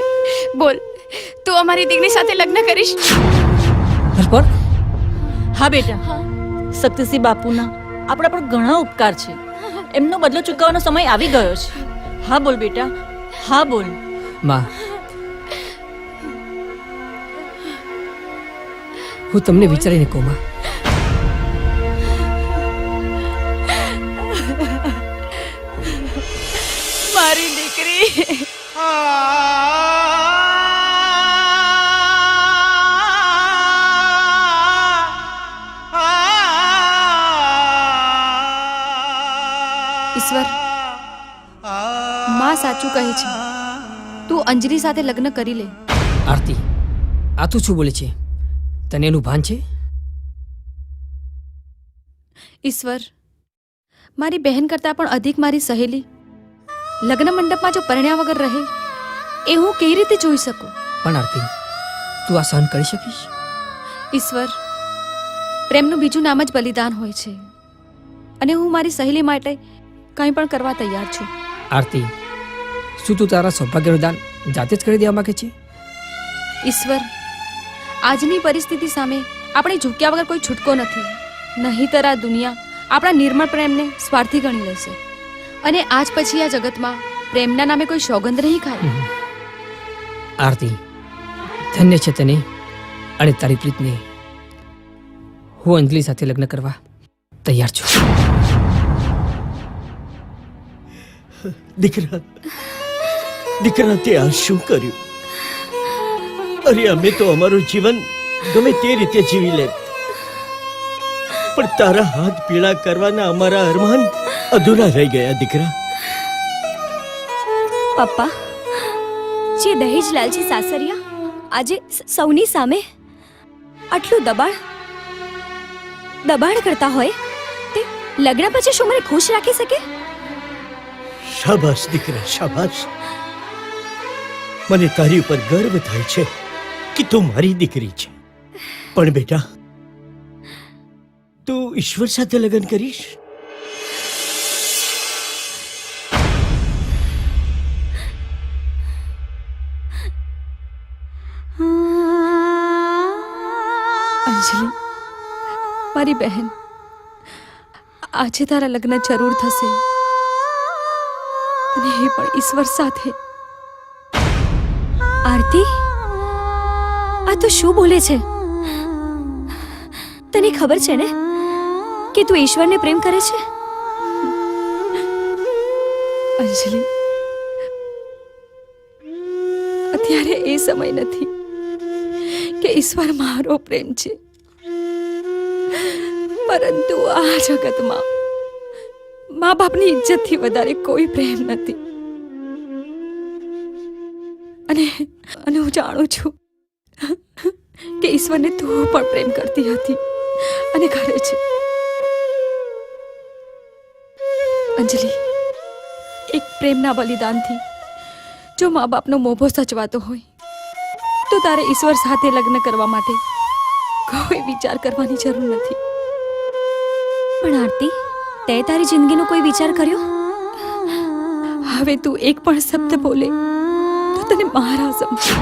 બોલ, તું અમારી દીકરી સાથે લગ્ન કરીશ? હરપર, હા બેટા, શક્તિસિંહ બાપુના આપણા પર ઘણા ઉપકાર છે. એમનો બદલો ચૂકવવાનો સમય આવી ગયો છે. હા બોલ બેટા, હા બોલ. માં, હું તમને વિચારીને કહું માં. મારી દીકરી. ઈશ્વર, માં સાચું કહે છે. તું અંજલિ સાથે લગ્ન કરી લે. આરતી, આ તું શું બોલે છે? તને એનું ભાન છે? ઈશ્વર, મારી બહેન કરતાં પણ અધિક મારી સહેલી લગ્ન મંડપમાં જો પરણ્યા વગર રહે એ હું કેવી રીતે જોઈ શકું? પણ આરતી, તું આ સહન કરી શકીશ? ઈશ્વર, પ્રેમનું બીજું નામ જ બલિદાન હોય છે, અને હું મારી સહેલી માટે કંઈ પણ કરવા તૈયાર છું. આરતી, શું તું તારા સૌભાગ્યનું દાન જાતે જ કરી દેવા માંગે છે? ઈશ્વર, આજની પરિસ્થિતિ સામે આપણે ઝૂક્યા વગર કોઈ છૂટકો નથી. નહીંતર આ દુનિયા આપણા નિર્મળ પ્રેમને સ્વાર્થી ગણી લેશે, અને આજ પછી આ જગતમાં પ્રેમના નામે કોઈ સોગંદ નહીં ખાય. આરતી, ધન્ય છે તને અને તારી પ્રીતને. હું અંજલિ સાથે લગ્ન કરવા તૈયાર છું. દીકરા, દીકરા, તે આ શું કર્યું? અરે, અમે તો અમારું જીવન ગમે તે રીતે જીવી લે, પણ તારા હાથ પીળા કરવાના અમારા અરમાન અધૂરા રહી ગયા. દીકરા, પપ્પા, જે દહેજ લાલચી સાસરિયા આજે સૌની સામે આટલું દબાણ કરતા હોય, તે લગ્ન પછી શું મને ખુશ રાખી શકે? શાબાશ દીકરા, શાબાશ. મને તારી ઉપર ગર્વ થાય છે કે તું મારી દીકરી છે. પણ બેટા, તું ઈશ્વર સાથે લગ્ન કરીશ? અંજલિ, મારી બહેન, આજે તારા લગ્ન જરૂર થશે, અને એ પણ ઈશ્વર સાથે. આરતી, આ તો શું બોલે છે? તને ખબર છે ને કે તું ઈશ્વરને પ્રેમ કરે છે? અંજલિ, અત્યારે એ સમય નથી કે ઈશ્વર મારો પ્રેમ છે, પરંતુ આ જગતમાં મા બાપની ઇજ્જતથી વધારે કોઈ પ્રેમ નથી. અને હું જાણું છું કે ઈશ્વરને તું પણ પ્રેમ કરતી હતી અને કરે છે. અંજલિ, એક પ્રેમના બલિદાનથી જો મા બાપનો મોભો સચવાતો હોય તો તારે ઈશ્વર સાથે લગ્ન કરવા માટે કોઈ વિચાર કરવાની જરૂર નથી. પણ આરતી, તે તારી જિંદગીનો કોઈ વિચાર કર્યો? હવે તું એક પણ શબ્દ બોલે તો તને મારા સમજે.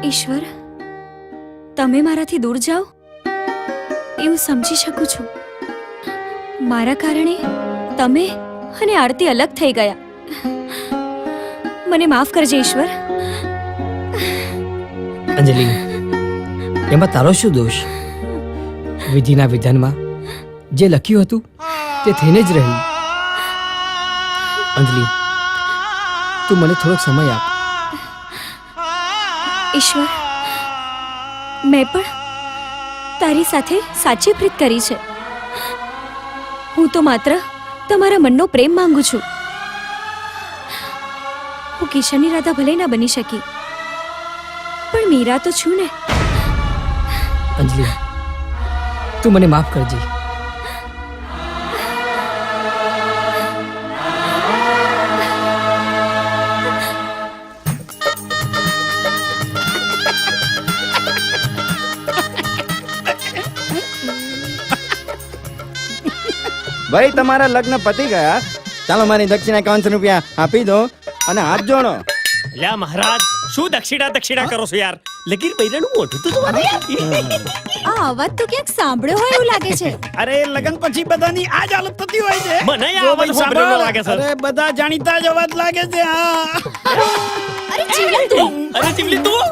ઈશ્વર, તમે મારાથી દૂર જાઓ એવું સમજી શકું છું. મારા કારણે તમે અને આરતી અલગ થઈ ગયા. મને માફ કરજે ઈશ્વર. અંજલિ, એમાં તારો શું દોષ? વિધિના વિધાનમાં જે લખ્યું હતું તે થઈને જ રહ્યું. અંજલિ, તું મને થોડોક સમય આપ. ઈશ્વર, મેં પણ તારી સાથે સાચી પ્રીત કરી છે. હું તો માત્ર તમારા મનનો પ્રેમ માંગુ છું. હું કિશનની રાધા ભલે ના બની શકી, પણ મીરા તો છું ને. અંજલિ, તું મને માફ કરજે. ભાઈ, તમારા લગ્ન પતી ગયા. ચાલો, મારી દક્ષિણા 51 રૂપિયા આપી દો અને હાથ જોડો. લ્યા મહારાજ, શું દક્ષિણા કરો છો યાર? લગીર બૈરાનું મોઢું તો જોવા દે. આ અવાજ તો ક્યાંક સાંભળ્યો હોય એવું લાગે છે. અરે, લગન પછી બધાની આ જ હાલત થતી હોય છે. મને આ અવાજ સાંભળેલો લાગે છે. અરે, બધા જાણીતા જ અવાજ લાગે છે. હા, અરે જીવન તું અરે જીવલી તું!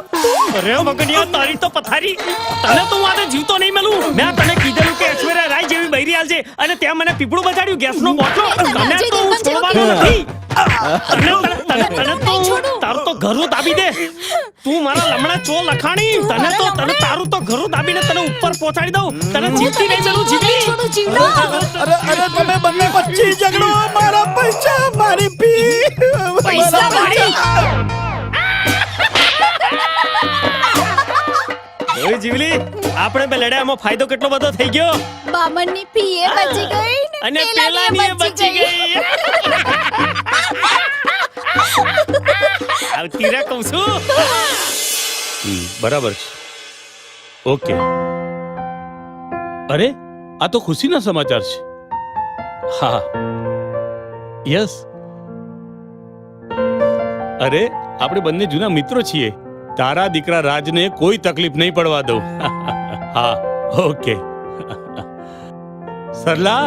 અરે મગનિયા, તારી તો પથારી! તને તો હું આજે જીવતો નહીં મળું. મેં તને કીધેલું કે ઐશ્વર્યા રાય જેવી બૈરી આલજે, અને ત્યાં મને પીપળું બજાડ્યું ગેસનો બોટલો. તને તો હું છોડવાનો નથી. તારો તો ઘર ઘરું દાબી દે. તું મારા લમણા ચો લખાણી. તને તારું તો ઘરું દાબીને તને ઉપર પહોંચાડી દઉં. તને જીવતી નહીં ચલું જીવી. અરે તમે બંને વચ્ચે ઝઘડો, મારા પૈસા, મારી ફી. પૈસા વાળી. ઓય જીવલી, આપણે બે લડાઈમાં ફાયદો કેટલો બધો થઈ ગયો. બામણની ફી એ બચી ગઈ ને અને પેલાની એ બચી ગઈ. આવતી રે કહું છું. બરાબર છે. ઓકે. અરે આ તો ખુશીના સમાચાર છે. હા યસ. અરે આપણે બંને જૂના મિત્રો છીએ. તારા દીકરા રાજને કોઈ તકલીફ નહીં પડવા દઉં. હા ઓકે. સરલા,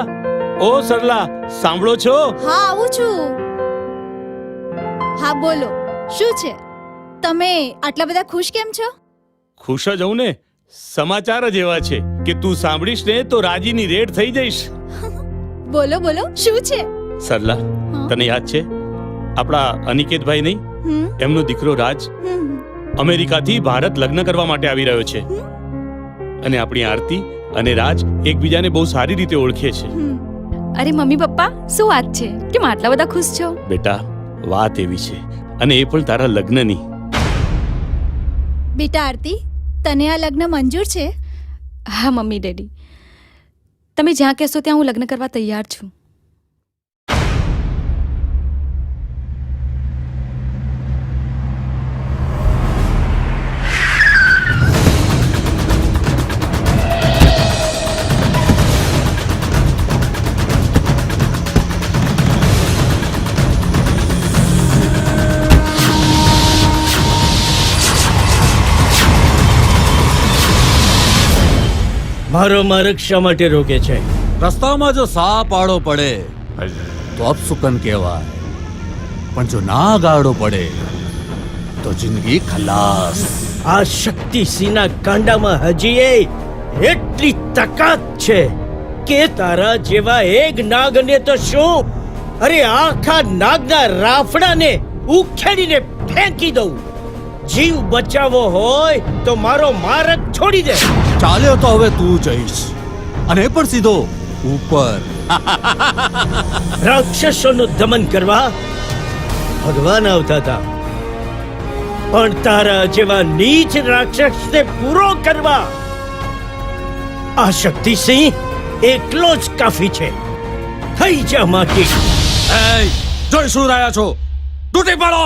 ઓ સરલા, સાંભળો છો? હા આવું છું. હા બોલો, શું છે? તમે આટલા બધા ખુશ કેમ છો? ખુશ જ હોઉં ને. સમાચાર જ એવા છે કે તું સાંભળીશ ને તો રાજીની રેડ થઈ જઈશ. બોલો બોલો, શું છે? સરલા, તને યાદ છે આપણા અનિકેતભાઈ નહીં, એમનો દીકરો રાજ અમેરિકાથી ભારત લગ્ન કરવા માટે આવી રહ્યો છે. અને આપણી આરતી અને રાજ એકબીજાને બહુ સારી રીતે ઓળખે છે. અરે મમ્મી પપ્પા, શું વાત છે? કેમ આટલા બધા ખુશ છો? બેટા, વાત એવી છે, અને એ પણ તારા લગ્નની. બેટા આરતી, તને આ લગ્ન મંજૂર છે? હા મમ્મી ડેડી, તમે જ્યાં કહેશો ત્યાં હું લગ્ન કરવા તૈયાર છું. મારો માર્ગ શા માટે રોકે છે? રસ્તામાં જો સાપ આડો પડે તો અપસુકન કહેવાય, પણ જો ના ગાડો પડે તો જિંદગી ખલાસ. આ શક્તિસિંહના કાંડામાં હજી એટલી તાકાત છે કે તારા જેવા એક નાગને તો શું, અરે આખા નાગના રાફડાને ઉખેડીને ફેંકી દઉં. જીવ બચાવવો હોય તો મારો માર્ગ છોડી દે. ચાલ્યો તો હવે તું જઈશ, અને એ પણ સીધો ઉપર. રાક્ષસોનું દમન કરવા ભગવાન આવતા હતા, પણ તારા જેવા નીચ રાક્ષસને પૂરો કરવા આ શક્તિસિંહ એકલો જ કાફી છે. થઈ જા માટી. જોઈ શું રહ્યા છો? તૂટી પડો.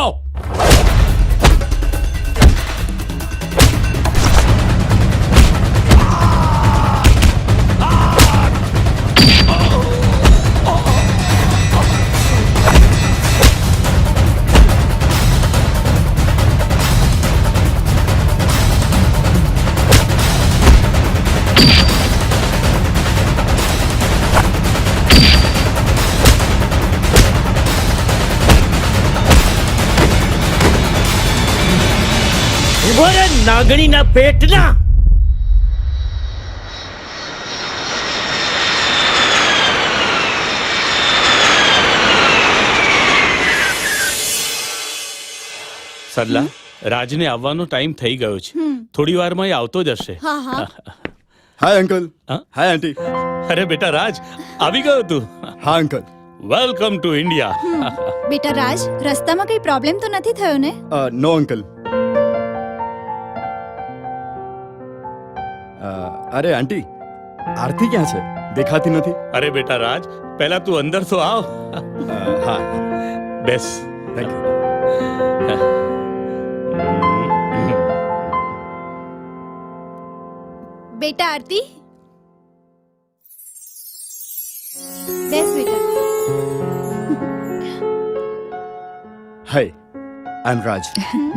નાગણીના પેટના સરલા, રાજને આવવાનો ટાઈમ થઈ ગયો છે. થોડી વારમાં એ આવતો જ હશે. હા હા. હાય અંકલ. હા? હાય આંટી. અરે બેટા રાજ, આવી ગયો તું. હા અંકલ. Welcome to India. બેટા રાજ, રસ્તામાં કઈ પ્રોબ્લેમ તો નથી થયો ને? નો અંકલ. અરે આંટી, આરતી ક્યાં છે? દેખાતી નથી. અરે બેટા રાજ, પહેલા તું અંદર તો આવ. હા, બેસ. Thank you. બેટા આરતી, બેસ બેટા. હાય, આઈ એમ રાજ.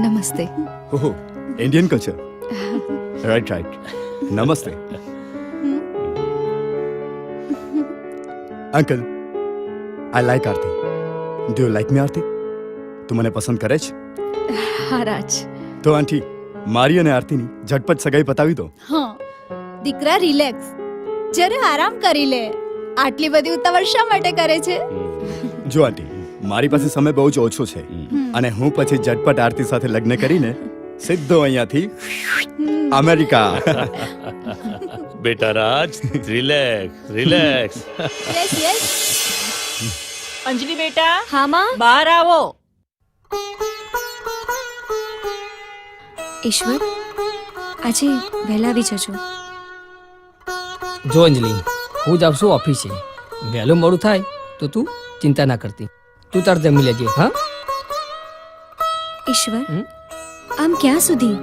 નમસ્તે. ઓહો, Indian culture. Right right. Namaste uncle. I like Aarti. Do you like me Aarti? તું મને પસંદ કરે છે? હા રાજ. તો આંટી, મારી અને આરતીની ઝટપટ સગાઈ પતાવી દો. હા દીકરા, રિલેક્સ, જરા આરામ કરી લે. આટલી બધી ઉતાવળ શા માટે કરે છે? જો આંટી, મારી પાસે સમય બહુ જ ઓછો છે અને હું પછી ઝટપટ આરતી સાથે લગ્ન કરીને સીધો અહીંયાથી અમેરિકા. બેટા Raj relax relax. Yes yes. Anjali બેટા હા માં. બહાર આવો. ઈશ્વર આજે વહેલા આવી જજો. જો અંજલિ, હું જાઉં છું ઓફિસે. વહેલું મોડું થાય તો તું ચિંતા ના કરતી. તું તાર જમી લેજે. હા ઈશ્વર આમ ક્યાં સુધી?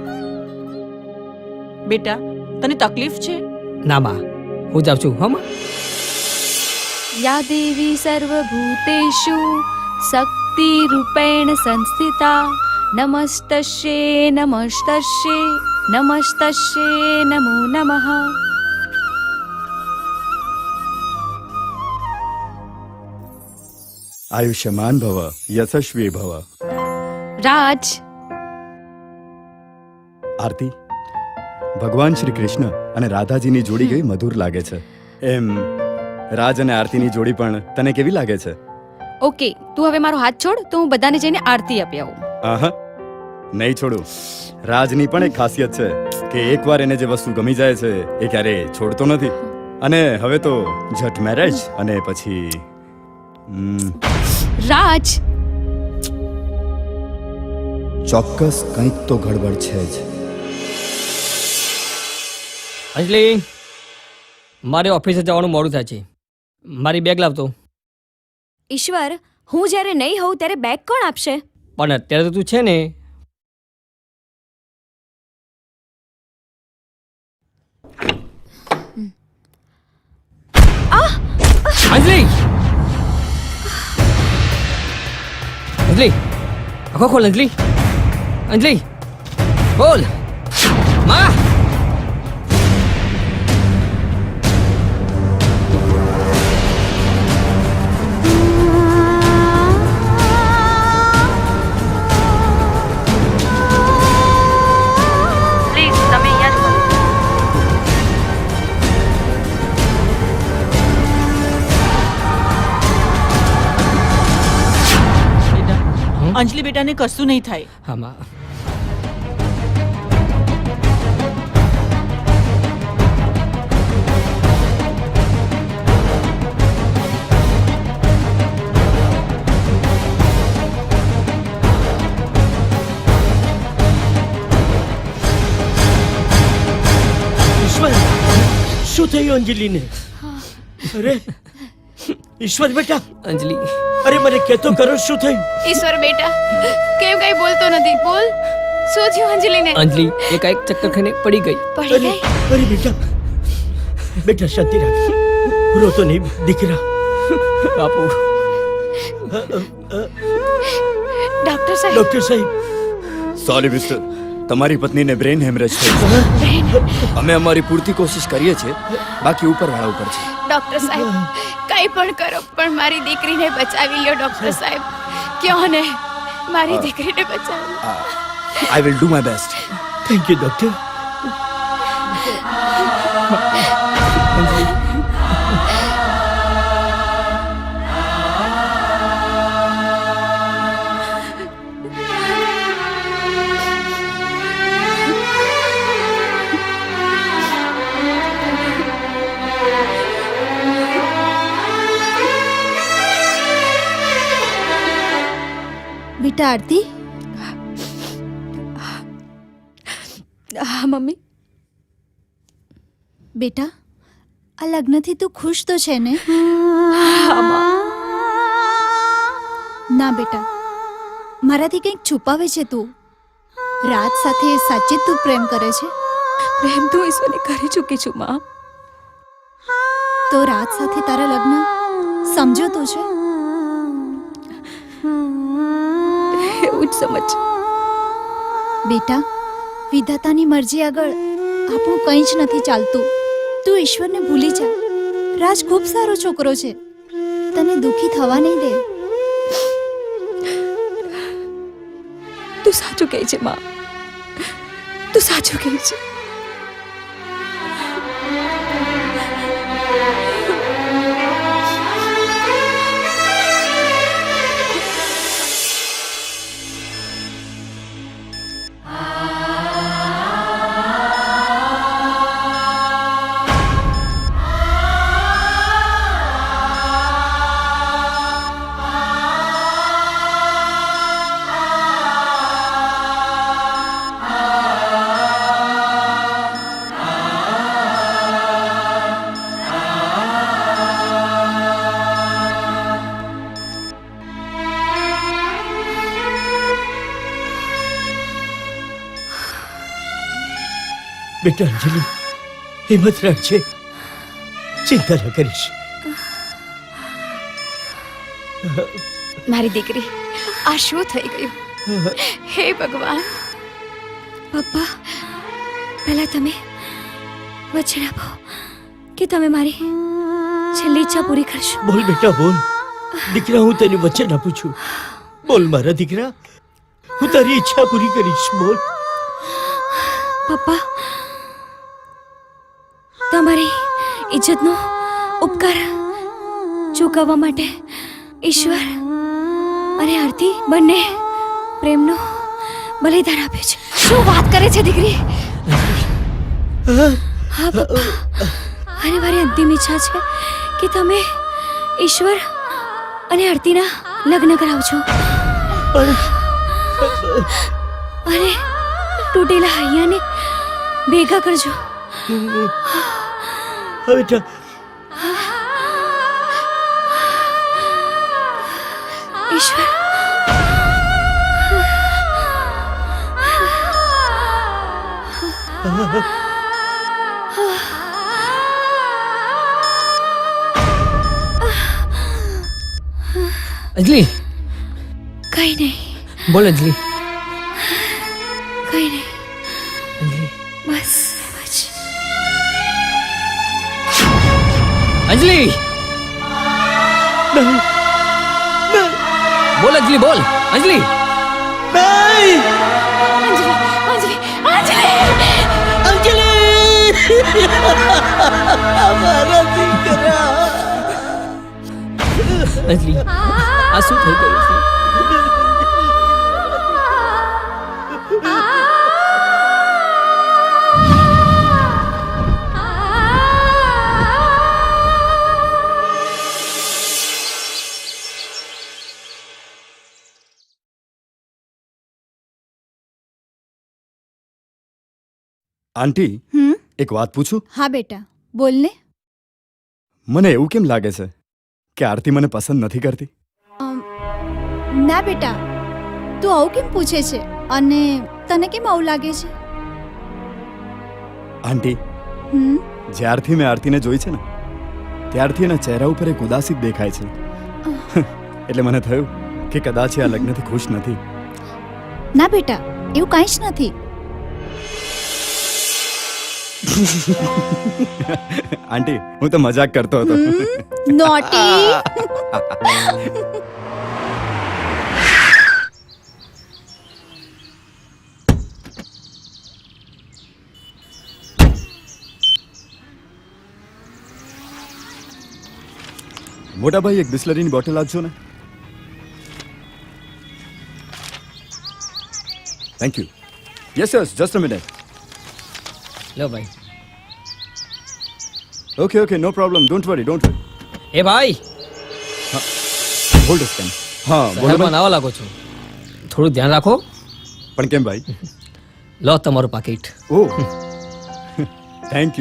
બેટા તને તકલીફ છે? ના બા, હું જાઉં છું. હા માં. યા દેવી સર્વભૂતેષુ શક્તિ રૂપેણ સંસ્થિતા નમસ્તસ્યે નમસ્તસ્યે નમસ્તસ્યે નમો નમઃ. આયુષ્યમાન ભવ, યશસ્વી ભવ. રાજ આરતી, ભગવાન શ્રી કૃષ્ણ અને રાધાજીની જોડી કેવી મધુર લાગે છે. એમ રાજ અને આરતીની જોડી પણ તને કેવી લાગે છે? ઓકે, તું હવે મારો હાથ છોડ તો હું બધાને જઈને આરતી આપી આવું. આહા, નહીં છોડું. રાજની પણ એક ખાસિયત છે કે એકવાર એને જે વસ્તુ ગમી જાય છે એ ક્યારેય છોડતો નથી. અને હવે તો ઝટ મેરેજ અને પછી રાજ ચોક્કસ કંઈક તો ગડબડ છે જ. અંજલિ, મારે ઓફિસે જવાનું મોડું થાય છે. મારી બેગ લાવતો. ઈશ્વર, હું જ્યારે નહીં હોઉં ત્યારે બેગ કોણ આપશે? પણ અત્યારે તો તું છે ને. અંજલિ, અંજલિ, આખો ખોલ. અંજલિ, અંજલિ, બોલ માં. અંજલિ બેટાને કશું નહીં થાય. હા માં. ઈશ્વર, શું થયું અંજલિને? અરે ઈશ્વર બેટા, અંજલિ, અરે મને કહેતો કરો શું થયું? ઈશ્વર બેટા કેમ કઈ બોલતો નથી? બોલ, શું થયું અંજલિને? અંજલિ એકાએક ચક્કર ખાઈને પડી ગઈ. પડી ગઈ? અરે બેટા, બેટા શાંતિ રાખ, રોતો નહીં દીકરા. બાપુ, ડોક્ટર સાહેબ. ડોક્ટર સાહેબ, સોરી મિસ્ટર, તમારી પત્નીને બ્રેન હેમરેજ થયું છે. અમે અમારી પૂરતી કોશિશ કરીએ છીએ, બાકી ઉપરવાળા ઉપર છે. ડોક્ટર સાહેબ કઈ પણ કરો પણ મારી દીકરીને બચાવી લ્યો. ડોક્ટર સાહેબ ક્યો ને મારી દીકરીને બચાવી. I will do my best. Thank you doctor. બેટા આરતી. હા મમ્મી. બેટા આ લગ્નથી તું ખુશ તો છે ને? ના બેટા, મારાથી કંઈક છુપાવે છે તું. રાત સાથે સાચે તું પ્રેમ કરે છે? પ્રેમ તો ઈશ્વરને કરી ચૂકી છું માં. તો રાત સાથે તારા લગ્ન સમજોતો છે? એવું જ સમજ. બેટા વિધાતાની મરજી આગળ આપણું કંઈ જ નથી ચાલતું. તું ઈશ્વરને ભૂલી જા. રાજ ખૂબ સારો છોકરો છે, તને દુખી થવા નહીં દે. તું સાચું કહે છે માં, તું સાચું કહે છે. બેટા અંજલિ, હિંમત રાખજે, ચિંતા ન કરીશ. મારી દીકરી, આ શું થઈ ગયું? હે ભગવાન! પપ્પા, પહેલા તમે વચન આપો કે તમે મારી છેલ્લી ઈચ્છા પૂરી કરશો. બોલ બેટા બોલ. દીકરા, હું તને વચન આપું છું. બોલ મારા દીકરા, હું તારી ઈચ્છા પૂરી કરીશ. બોલ. પપ્પા, તમારી ઇજ્જતનો ઉપકાર ચૂકવવા માટે ઈશ્વર અને આરતી બંને પ્રેમનો બલિદાન આપ્યું છે. શું વાત કરે છે દીકરી? હા પપ્પા, અને મારી અંતિમ ઈચ્છા છે કે તમે ઈશ્વર અને આરતીના લગ્ન કરાવજો અને તૂટેલા હૈયાને ભેગા કરજો. બેટા, ઈશ્વર, અંજલિ, કઈ નહીં, બોલ અંજલિ. કઈ નહીં, અંજલિ, બસ એમ જ. અંજલિ, બોલ અંજલિ, બોલ અંજલિ. અંજલિ, અંજલિ, અંજલિ! મારા દીકરા. અંજલિ, આ શું થઈ ગયું છે? આંટી, એક વાત પૂછું? હા બેટા, બોલ ને. મને એવું કેમ લાગે છે કે આરતી મને પસંદ નથી કરતી? ના બેટા, તું આવું કેમ પૂછે છે? અને તને કેમ આવું લાગે છે? આંટી, જ્યારથી મેં આરતીને જોઈ છે ને, ત્યારથી એના ચહેરા ઉપર એક ઉદાસી જ દેખાય છે. એટલે મને થયું કે કદાચ એ આ લગ્નથી ખુશ નથી. ના બેટા, એવું કાંઈ જ નથી. આંટી, હું તો મજાક કરતો હતો. નોટી! મોટા ભાઈ, એક બિસ્લરીની બોટલ આપજો ને. Thank you. Yes yes, just a minute. લો ભાઈ. Okay okay, no problem, don't worry, don't worry. એ ભાઈ, હોલ્ડ સ્કેન. હા બોલો શહેરમાં ભાઈ. નાવા લાગો છો, થોડું ધ્યાન રાખો. પણ કેમ ભાઈ? લો તમારું પાકીટ. Oh, thank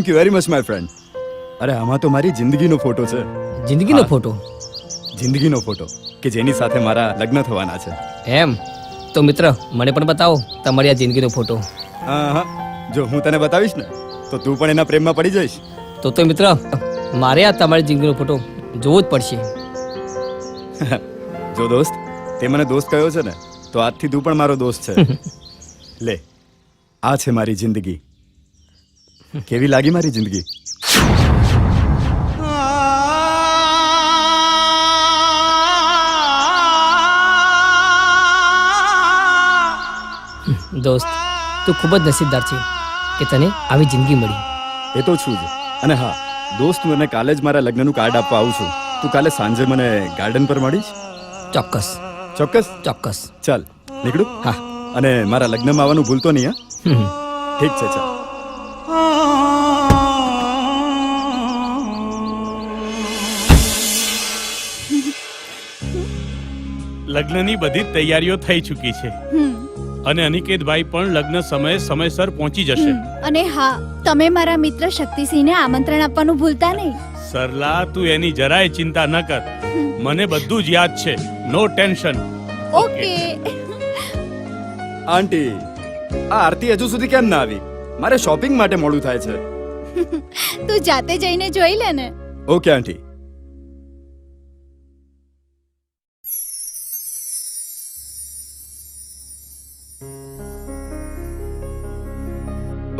you very much my friend. અરે, આમાં તો મારી જિંદગીનો ફોટો છે. જિંદગીનો હા. ફોટો? જિંદગીનો ફોટો કે જેની સાથે મારા લગ્ન થવાના છે. એમ તો મિત્ર, મને પણ બતાવો તમારી આ જિંદગીનો ફોટો. હા હા, જો હું તને બતાવીશ ને તો તું પણ એના પ્રેમમાં પડી જઈશ. તો મિત્ર, મારે આ તમારી જિંદગીનો ફોટો જોવો જ પડશે. જો દોસ્ત, તે મને દોસ્ત કહ્યો છે ને, તો આજથી તું પણ મારો દોસ્ત છે. લે, આ છે મારી જિંદગી. કેવી લાગી મારી જિંદગી? દોસ્ત, તું ખૂબ જ નસીબદાર છે કે તને આવી જિંદગી મળી. એ તો છું જ. અને હા દોસ્ત, મને કાલે જ મારા લગ્નનું કાર્ડ આપવા આવું છું. તું કાલે સાંજે મને ગાર્ડન પર મળીશ? ચોક્કસ ચોક્કસ. ચોક્કસ. ચાલ નીકળું. હા. અને મારા લગ્નમાં આવવાનું ભૂલતો નહીં. હા, ઠીક છે, ચાલ. લગ્નની બધી જ તૈયારીઓ થઈ ચૂકી છે અને અનિકેતભાઈ પણ લગ્ન સમયે સમયસર પહોંચી જશે. અને હા, તમે મારા મિત્ર શક્તિસિંહને આમંત્રણ આપવાનું ભૂલતા નહીં. સરલા, તું એની જરાય ચિંતા ન કર. મને બધું જ યાદ છે. નો ટેન્શન. ઓકે. આંટી, આ આરતી હજુ સુધી કેમ ના આવી? મારે શોપિંગ માટે મોડું થાય છે. તું જાતે જઈને જોઈ લે ને. Okay aunty.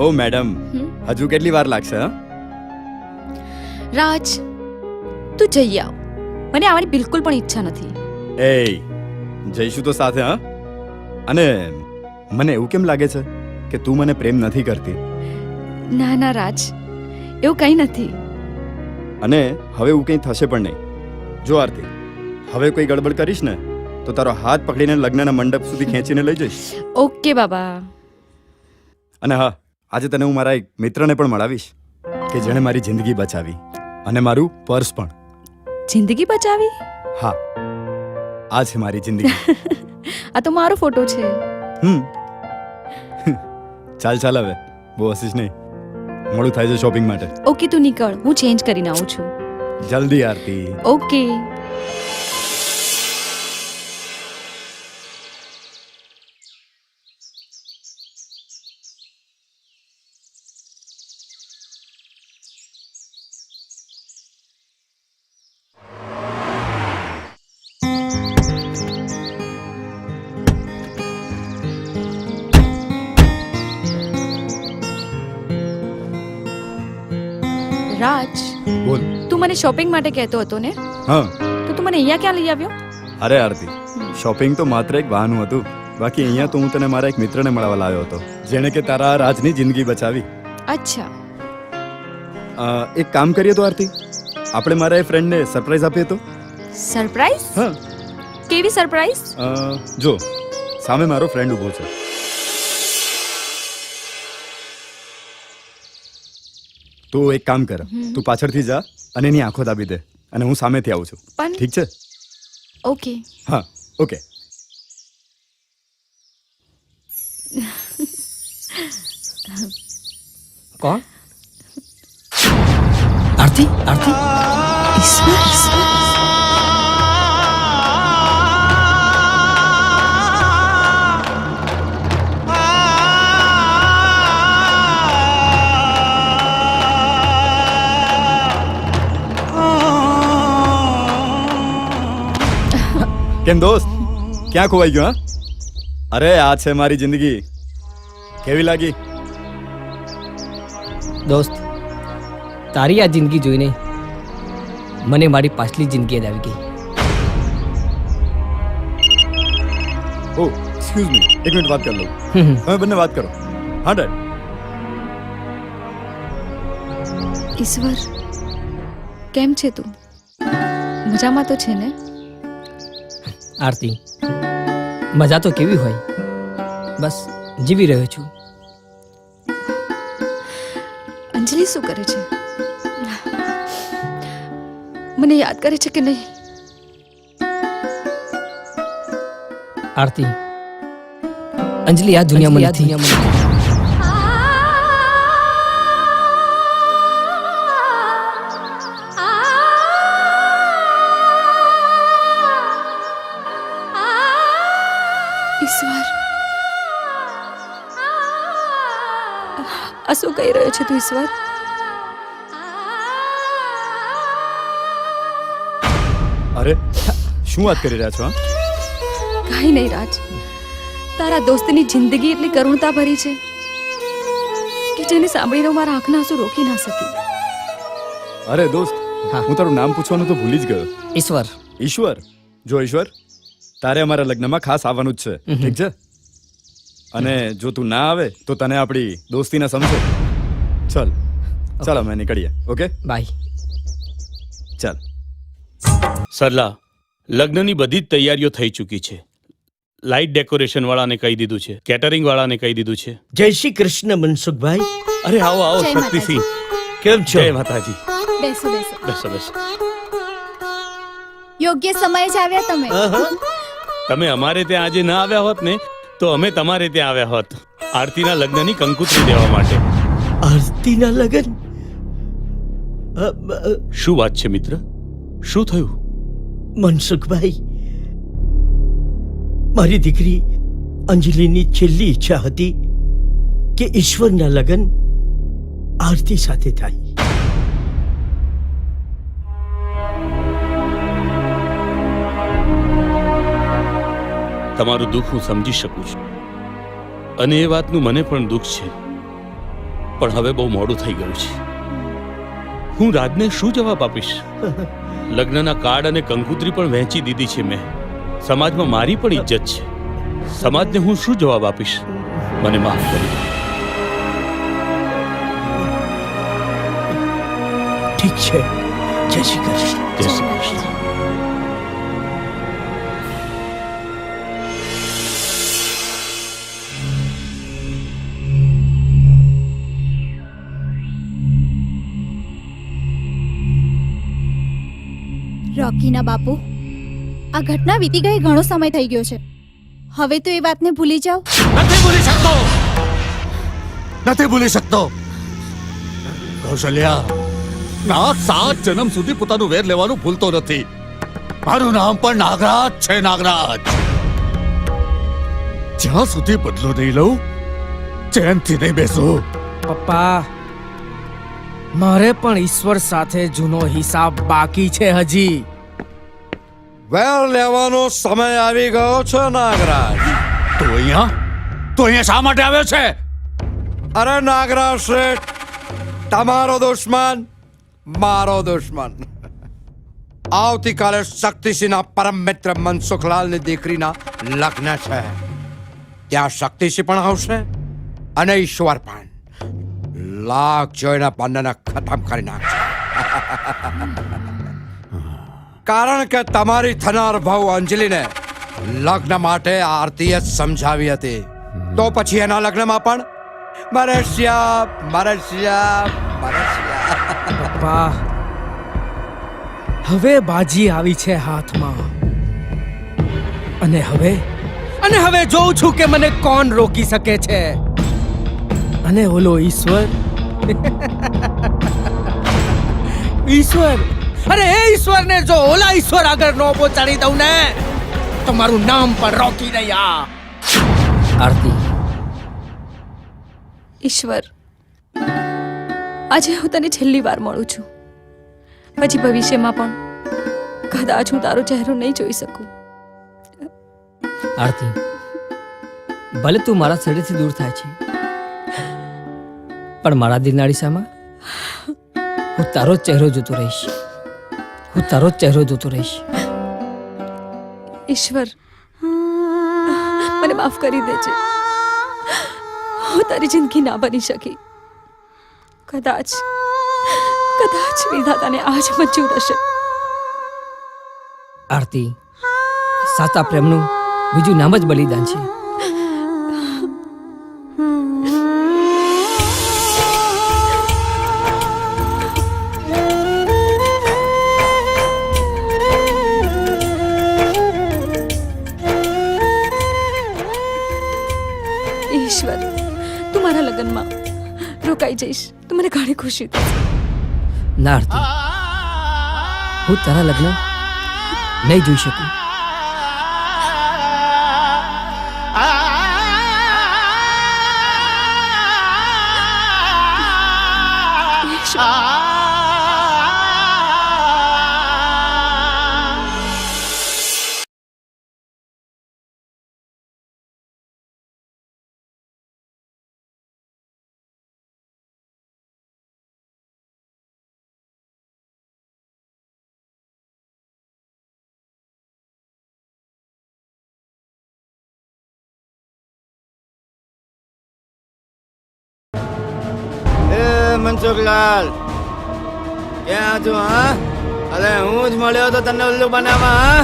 ઓ મેડમ, હજુ કેટલી વાર લાગશે? હા, રાજ તું જઈ આવ, મને આવવાની બિલકુલ પણ ઈચ્છા નથી. એ જઈશું તો સાથે. હા, અને મને એવું કેમ લાગે છે કે તું મને પ્રેમ નથી કરતી? ના ના રાજ, એવું કંઈ નથી. અને હવે એવું કંઈ થશે પણ નહીં. જો આરતી, હવે કોઈ ગડબડ કરીશ ને તો તારો હાથ પકડીને લગ્નના મંડપ સુધી ખેંચીને લઈ જઈશ. ઓકે બાબા. અને હા, આજે તને હું મારા એક મિત્રને પણ મળાવીશ કે જેણે મારી જિંદગી બચાવી, અને મારું પર્સ પણ. જિંદગી બચાવી? હા, આ છે મારી જિંદગી. આ તો મારો ફોટો છે. ચાલ ચાલ, હવે બહુ હસીશ નહીં, મોડું થાય છે શોપિંગ માટે. ઓકે તું નીકળ, હું ચેન્જ કરીને આવું છું. જલ્દી આરતી. ઓકે. રાજ, બોલ. તું મને શોપિંગ માટે કહેતો હતો ને, હા. તો તું મને અહીંયા ક્યાં લઈ આવ્યો? અરે આરતી, શોપિંગ તો માત્ર એક બહાનું હતું. બાકી અહીંયા તો હું તને મારા એક મિત્રને મળવા લાવ્યો હતો, જેણે કે તારા રાજની જિંદગી બચાવી. અચ્છા. એક કામ કરીએ તો આરતી, આપણે મારા એ ફ્રેન્ડને સરપ્રાઈઝ આપીએ તો? સરપ્રાઈઝ? હા. કેવી સરપ્રાઈઝ? જો સામે મારો ફ્રેન્ડ ઊભો છે. તો એક કામ કર, તું પાછળથી જા અને એની આંખો દાબી દે, અને હું સામેથી આવું છું. પણ ઠીક છે? ઓકે. હા, ઓકે. કોણ? આરતી? આરતી? ઈશ્વર. કેમ દોસ્ત, ક્યાં ખોવાઈ ગયો? હા, અરે આ છે મારી જિંદગી. કેવી લાગી? દોસ્ત, તારી આ જિંદગી જોઈને મને મારી પાછલી જિંદગી યાદ આવી ગઈ. ઓ એક્સક્યુઝ મી, એક મિનિટ વાત કરી લઉં. તમે બંને વાત કરો. હા ડેડ. ઈશ્વર, કેમ છે તું? મજામાં તો છે ને? આરતી, મજા તો કેવી હોય, બસ જીવી રહ્યો છું. અંજલિ શું કરે છે? મને યાદ કરે છે કે નહીં? આરતી, અંજલિ આ દુનિયામાં નથી. ઈશ્વર, આ શું કહી રહ્યો છે તું ઈશ્વર? અરે શું વાત કરી રહ્યા છો? હા, કાંઈ નહીં રાજ, તારા દોસ્તની જિંદગી એટલી કરુણતા ભરી છે કે જેને સાંભળીને હું મારા આંખના આંસુ રોકી ના શકી. અરે દોસ્ત, હું તારું નામ પૂછવાનું તો ભૂલી જ ગયો. ઈશ્વર. ઈશ્વર? જો ઈશ્વર, તારે અમારા લગ્નમાં ખાસ આવવાનું જ છે, ઠીક છે? અને જો તું ના આવે તો તને આપણી દોસ્તીને સમજે. ચાલ ચાલ, અમે નીકળીએ. Okay, bye. ચાલ. સરલા, લગ્નની બધી જ તૈયારીઓ થઈ ચૂકી છે. લાઇટ ડેકોરેશન વાળાને કહી દીધું છે, કેટરિંગ વાળાને કહી દીધું છે. જય શ્રી કૃષ્ણ મનસુખભાઈ. અરે આવો આવો જય શક્તિસિંહ. કેમ છો? જય માતાજી. બેસો બેસો. બેસો બેસો. યોગ્ય સમયે જ આવ્યા તમે. તમે અમારે ત્યાં આજે ના આવ્યા હોત ને તો અમે તમારે ત્યાં આવ્યા હોત, આરતીના લગ્નની કંકુત્રી દેવા માટે. આરતીના લગન? શું વાત છે મિત્ર, શું થયું? મનસુખભાઈ, મારી દીકરી અંજલિની છેલ્લી ઈચ્છા હતી કે ઈશ્વરના લગ્ન આરતી સાથે થાય. તમારું દુઃખ હું સમજી શકું છું અને એ વાતનું મને પણ દુઃખ છે, પણ હવે બહુ મોડું થઈ ગયું છે. હું રાજને શું જવાબ આપીશ? લગ્નના કાર્ડ અને કંકોત્રી પણ વહેંચી દીધી છે મેં. સમાજમાં મારી પણ ઇજ્જત છે. સમાજને હું શું જવાબ આપીશ? મને માફ કરી દો. ઠીક છે. જય શ્રી કૃષ્ણ. જય શ્રી કૃષ્ણ. રોકીના બાપુ, આ ઘટના વીતી ગઈ ઘણો સમય થઈ ગયો છે. હવે તો એ વાતને ભૂલી જાઓ. નથી ભૂલી શકતો, નથી ભૂલી શકતો. કૌશલ્યા, ના 7 જન્મ સુધી પોતાનું વેર લેવાનું ભૂલતો નથી. મારું નામ પણ નાગરાજ છે, નાગરાજ. જ્યાં સુધી બદલો નહીં લઉં, ચેનથી નહીં બેસું. પપ્પા, મારે પણ ઈશ્વર સાથે જૂનો હિસાબ બાકી છે હજી. વેર લેવાનો સમય આવી ગયો છે નાગરાજ. તું અહીંયા શા માટે આવ્યો છે? અરે નાગરાજ શેઠ, તમારો દુશ્મન મારો દુશ્મન. આવતીકાલે શક્તિસિંહના પરમ મિત્ર મનસુખલાલની દીકરીના લગ્ન છે. ત્યાં શક્તિસિંહ પણ આવશે અને ઈશ્વર પણ. લાખ જોઈને બંનેને ખતમ કરી નાખશે. કારણ કે તમારી થનાર ભાવ અંજલિને લગ્ન માટે આરતીએ જ સમજાવી હતી. તો પછી એના લગ્નમાં પણ મારે શ્યામ, મારે શ્યામ, મારે શ્યામ. પપ્પા, હવે બાજી આવી છે હાથમાં. અને હવે જોઉં છું કે મને કોણ રોકી શકે છે. અને ઓલો ઈશ્વર અરે એ ઈશ્વરને જો ઓલા ઈશ્વર આગળ નો પહોંચાડી દઉં ને તો મારું નામ પણ રોકી રહ્યા. આરતી, ઈશ્વર, આજે હું તને છેલ્લી વાર મળું છું. પછી ભવિષ્યમાં પણ કદાચ હું તારો ચહેરો નહીં જોઈ શકું. આરતી, ભલે તું મારા શરીરથી દૂર થાય છે, પણ મારા દિલના અરીસામાં હું તારો જ ચહેરો જોતો રહીશ. હું તારો જ ચહેરો જોતો રહીશ. ઈશ્વર, મને માફ કરી દેજે. હું તારી જિંદગી ના બની શકી. કદાચ વિધાતાને આજ મંજૂર હશે. આરતી, સાચા પ્રેમનું બીજું નામ જ બલિદાન છે. ઈશ્વર, તું મારા લગ્નમાં રોકાઈ જઈશ તો મને ઘણી ખુશી થશે. ના આરતી, હું તારા લગ્ન નહીં જોઈ શકું. મનસુખલાલ, ક્યાં છું? હા, અરે હું જ મળ્યો તો તને ઉલ્લુ બનાવવા.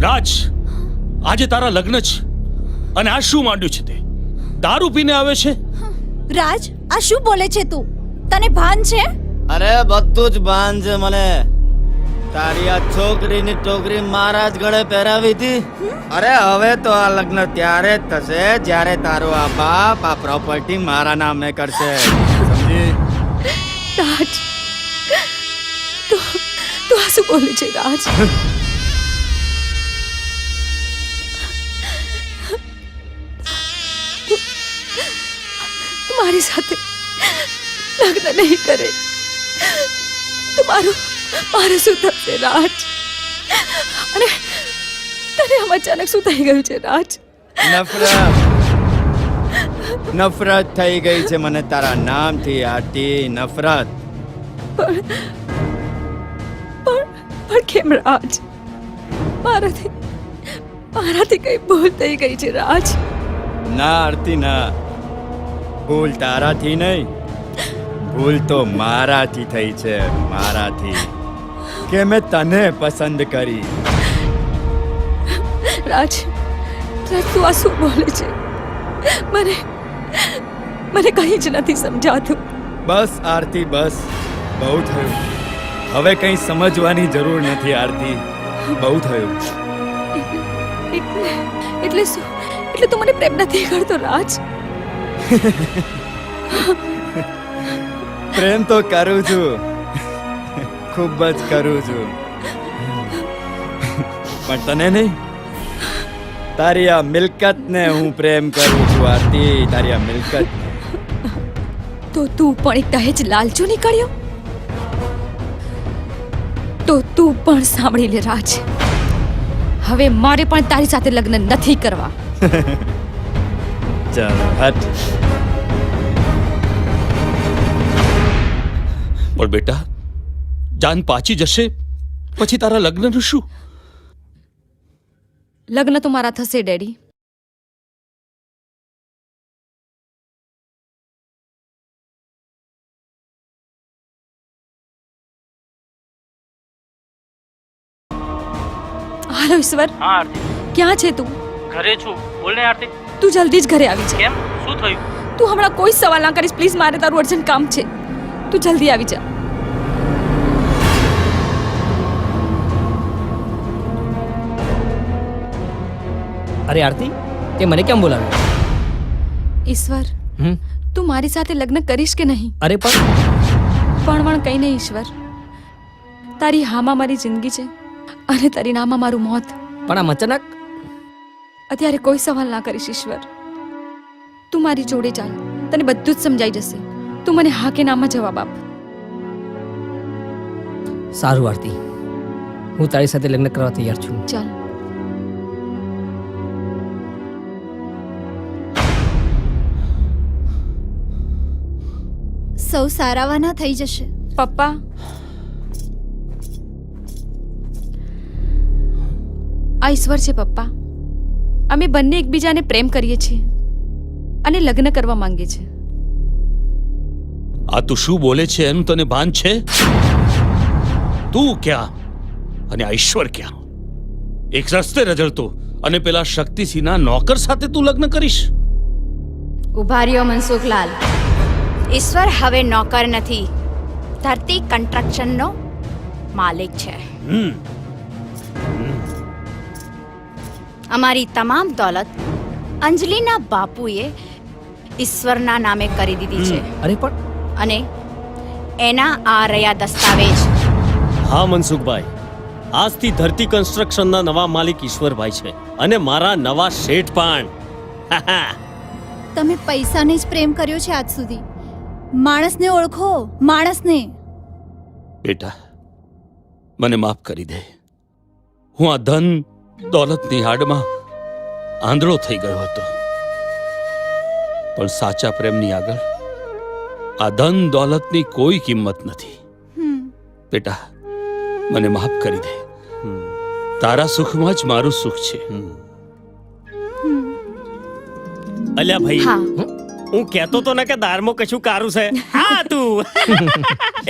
રાજ, આજે તારા લગ્ન છે અને આ શું માંડ્યું છે? તે દારૂ પીને આવે છે. રાજ, આ શું બોલે છે તું? તને ભાન છે? અરે બધું જ ભાન છે મને. તારી આ છોકરીની ટોકરી મારા જ ગળે પહેરાવી હતી. અરે હવે તો આ લગ્ન ત્યારે જ થશે જ્યારે તારો આ બાપ આ પ્રોપર્ટી મારા નામે કરશે. સમજી? રાજ, તું આ શું બોલે છે રાજ? મારી સાથે લગ્ન નહીં કરે તો મારું શું થશે રાજ? અને તને આમ અચાનક શું થઈ ગયું છે રાજ? નફરત થઈ ગઈ છે મને તારા નામથી આરતી, નફરત. પણ કેમ રાજ? મારાથી કઈ ભૂલ થઈ ગઈ છે રાજ? ના આરતી ના, ભૂલ તારાથી નહીં, ભૂલ તો મારાથી થઈ છે, મારાથી, કે મેં તને પસંદ કરી. રાજ તું આ શું બોલે છે? મને કંઈ જ નથી સમજાતું. બસ આરતી બસ, બહુ થયું. હવે કંઈ સમજવાની જરૂર નથી આરતી, બહુ થયું. એટલે શું? એટલે તું મને પ્રેમ નથી કરતો રાજ? પ્રેમ તો કરું છું, ખૂબ જ કરું છું, પણ તને નહીં, તારી આ મિલકતને હું પ્રેમ કરું છું આરતી, તારી આ મિલકત. તો તું પણ એક દહેજ લાલચુ નીકળ્યો? તો તું પણ સાંભળી લે રાજ, હવે મારે પણ તારી સાથે લગ્ન નથી કરવા. ચાલો હટ. પણ બેટા, જાન પાછી જશે પછી તારા લગ્નનું શું? લગ્ન તો મારા થશે ડેડી. હાલો ઈશ્વર, ક્યાં છે તું? ઘરે છું, બોલ ને આરતી. તું જલ્દી જ ઘરે આવી જા. કેમ, શું થયું? તું હમણાં કોઈ સવાલ ના કરીશ પ્લીઝ, મારે તારું અર્જન્ટ કામ છે. તું જલ્દી આવી જા. અરે આરતી, તે મને કેમ બોલાવ્યો? ઈશ્વર, તું મારી સાથે લગ્ન કરીશ કે નહીં? અરે પણ કંઈ નહીં ઈશ્વર, તારી હામાં મારી જિંદગી છે અને તારી નામાં મારું મોત. પણ આમ અચાનક? અત્યારે કોઈ સવાલ ના કરીશ ઈશ્વર, તું મારી જોડે ચાલ, તને બધું જ સમજાઈ જશે. તું મને હા કે નામાં જવાબ આપ. સારું આરતી, હું તારી સાથે લગ્ન કરવા તૈયાર છું. ચાલ. સૌ સારાવાના થઈ જશે. પપ્પા, આ ઈશ્વર છે પપ્પા. અમે બંને એકબીજાને પ્રેમ કરીએ છીએ અને લગ્ન કરવા માંગીએ છીએ. આ તું શું બોલે છે એનું તને ભાન છે? તું ક્યાં અને આ ઈશ્વર ક્યાં? એક રસ્તે રજળતો અને પેલા શક્તિસિંહના નોકર સાથે તું લગ્ન કરીશ? ઉભા રહ્યો મનસુખલાલ. ઈશ્વર હવે નોકર નથી, ધરતી કન્સ્ટ્રક્શનનો માલિક છે. અમારી તમામ દોલત અંજલિના બાપુએ ઈશ્વરના નામે કરી દીધી છે. અરે પણ અને એના આ રહ્યા દસ્તાવેજ. હા મનસુખભાઈ, આજથી ધરતી કન્સ્ટ્રક્શનના નવા માલિક ઈશ્વરભાઈ છે અને મારા નવા શેઠ પણ. તમે પૈસાને જ પ્રેમ કર્યો છે આજ સુધી. માણસને ઓળખો, માણસને. બેટા, મને માફ કરી દે. હું આ ધન દોલતની હાડમાં આંધળો થઈ ગયો હતો, પણ સાચા પ્રેમની આગળ આ ધન દોલતની કોઈ કિંમત નથી. બેટા, મને માફ કરી દે. તારા સુખમાં જ મારું સુખ છે. અલ્યા ભાઈ, હા, હું કહેતો તો ને કે દારમાં કશું કારું છે. હા તું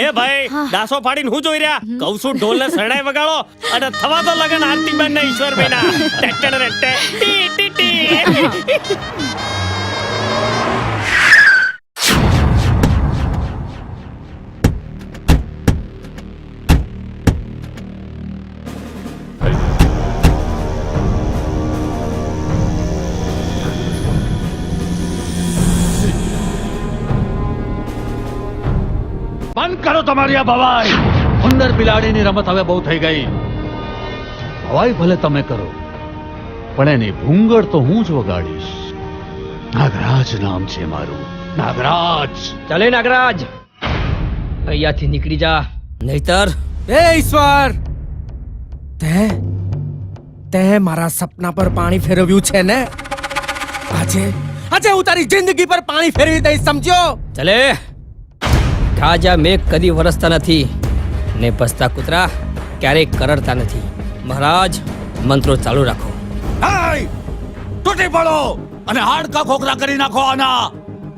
એ ભાઈ, દાસો ફાડીને હું જોઈ રહ્યા? કહું છું ઢોલને શરણાઈ વગાડો અને થવા તો લગન આરતીબેન ને ઈશ્વરભાઈના. ટેટણ રેટે, ટી ટી ટી. બંધ કરો તમારી આ ભવાઈ. ઉંદર બિલાડીની રમત હવે બહુ થઈ ગઈ. ભવાઈ ભલે તમે કરો, પણ એની ભૂંગળ તો હું જ વગાડીશ. નાગરાજ નામ છે મારું. નાગરાજ ચાલે નાગરાજ, અહીંયાથી નીકળી જા, નહીતર એ ઈશ્વર, તે તે મારા સપના પર પાણી ફેરવ્યું છે ને? આજે આજે હું તારી જિંદગી પર પાણી ફેરવી દઈશ, સમજ્યો? ચાલે. ખાજા મેઘ કદી વરસતા નથી ને ભસતા કૂતરા ક્યારેય કરડતા નથી. મહારાજ, મંત્રો ચાલુ રાખો. હાય! તૂટી પડો અને હાડકા ખોખરા કરી નાખો આના.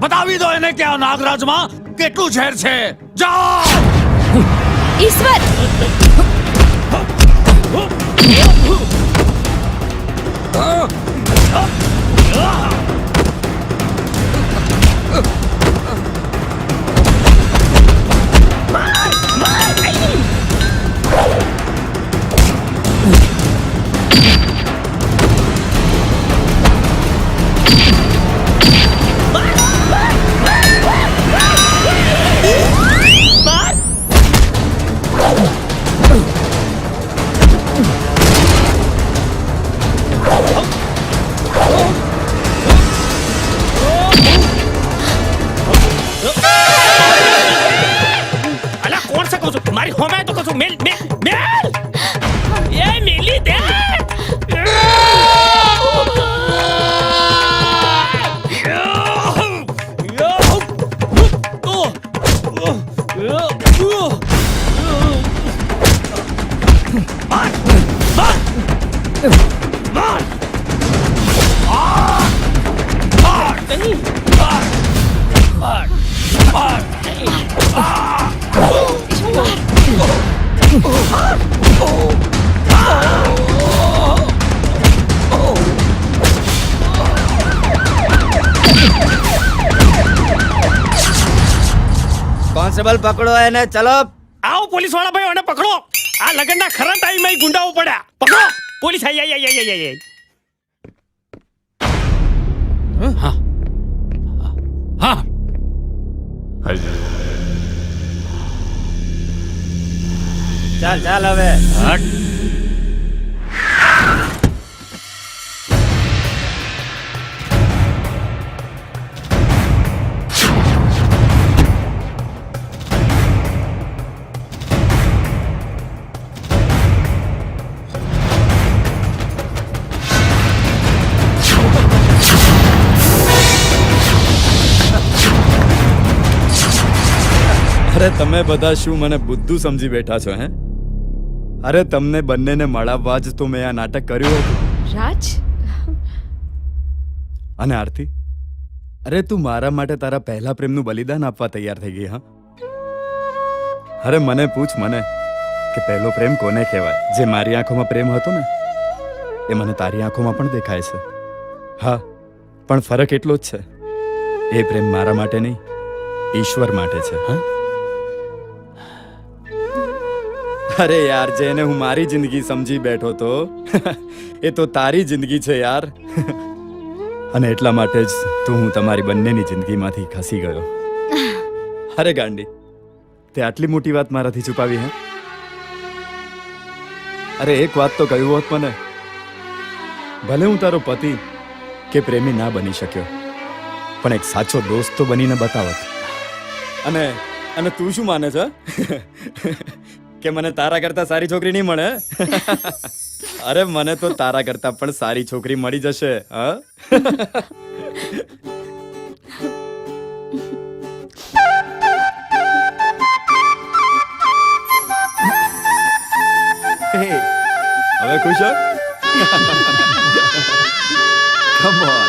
બતાવી દો એને કે આ નાગરાજમાં કેટલું ઝેર છે. જાઓ! ઈશ્વર, અલા કોણ છે કહું છું? મારી હોમે તો કહું છું મેલ મેલ મેલ એ મેલી દે. કોન્સ્ટેબલ પકડો એને, ચલો. આવો પોલીસ વાળા ભાઈ, એને પકડો. આ લગનના ખરા ટાઈમમાં ગુંડાઓ પડ્યા. પકડો પોલીસ. આઈ આઈ આઈ આઈ આઈ. હા હા ચાલ ચાલ હવે. અરે તમે બધા શું મને બુદ્ધુ સમજી બેઠા છો હે? અરે તમને બંનેને મળાવવા જ તો મેં આ નાટક કર્યું હતું. રાજ, અને આરતી, અરે તું મારા માટે તારા પહેલા પ્રેમનું બલિદાન આપવા તૈયાર થઈ ગઈ. હા, અરે મને પૂછ, મને કે પહેલો પ્રેમ કોને કહેવાય? જે મારી આંખોમાં પ્રેમ હતો ને, એ મને તારી આંખોમાં પણ દેખાય છે. હા, પણ ફરક એટલો જ છે, એ પ્રેમ મારા માટે નહીં, ઈશ્વર માટે છે. હા, અરે યાર, જેને હું મારી જિંદગી સમજી બેઠો તો એ તો તારી જિંદગી છે યાર. અને એટલા માટે જ તો હું તમારી બંનેની જિંદગીમાંથી ખસી ગયો. અરે ગાંડી, તે આટલી મોટી વાત મારાથી છુપાવી હે? અરે એક વાત તો કહ્યું હોત મને. ભલે હું તારો પતિ કે પ્રેમી ના બની શક્યો, પણ એક સાચો દોસ્ત તો બનીને બતાવત. અને અને તું શું માને છે કે મને તારા કરતા સારી છોકરી નહીં મળે? અરે મને તો તારા કરતા પણ સારી છોકરી મળી જશે. હા, હવે ખુશ હો? Come on.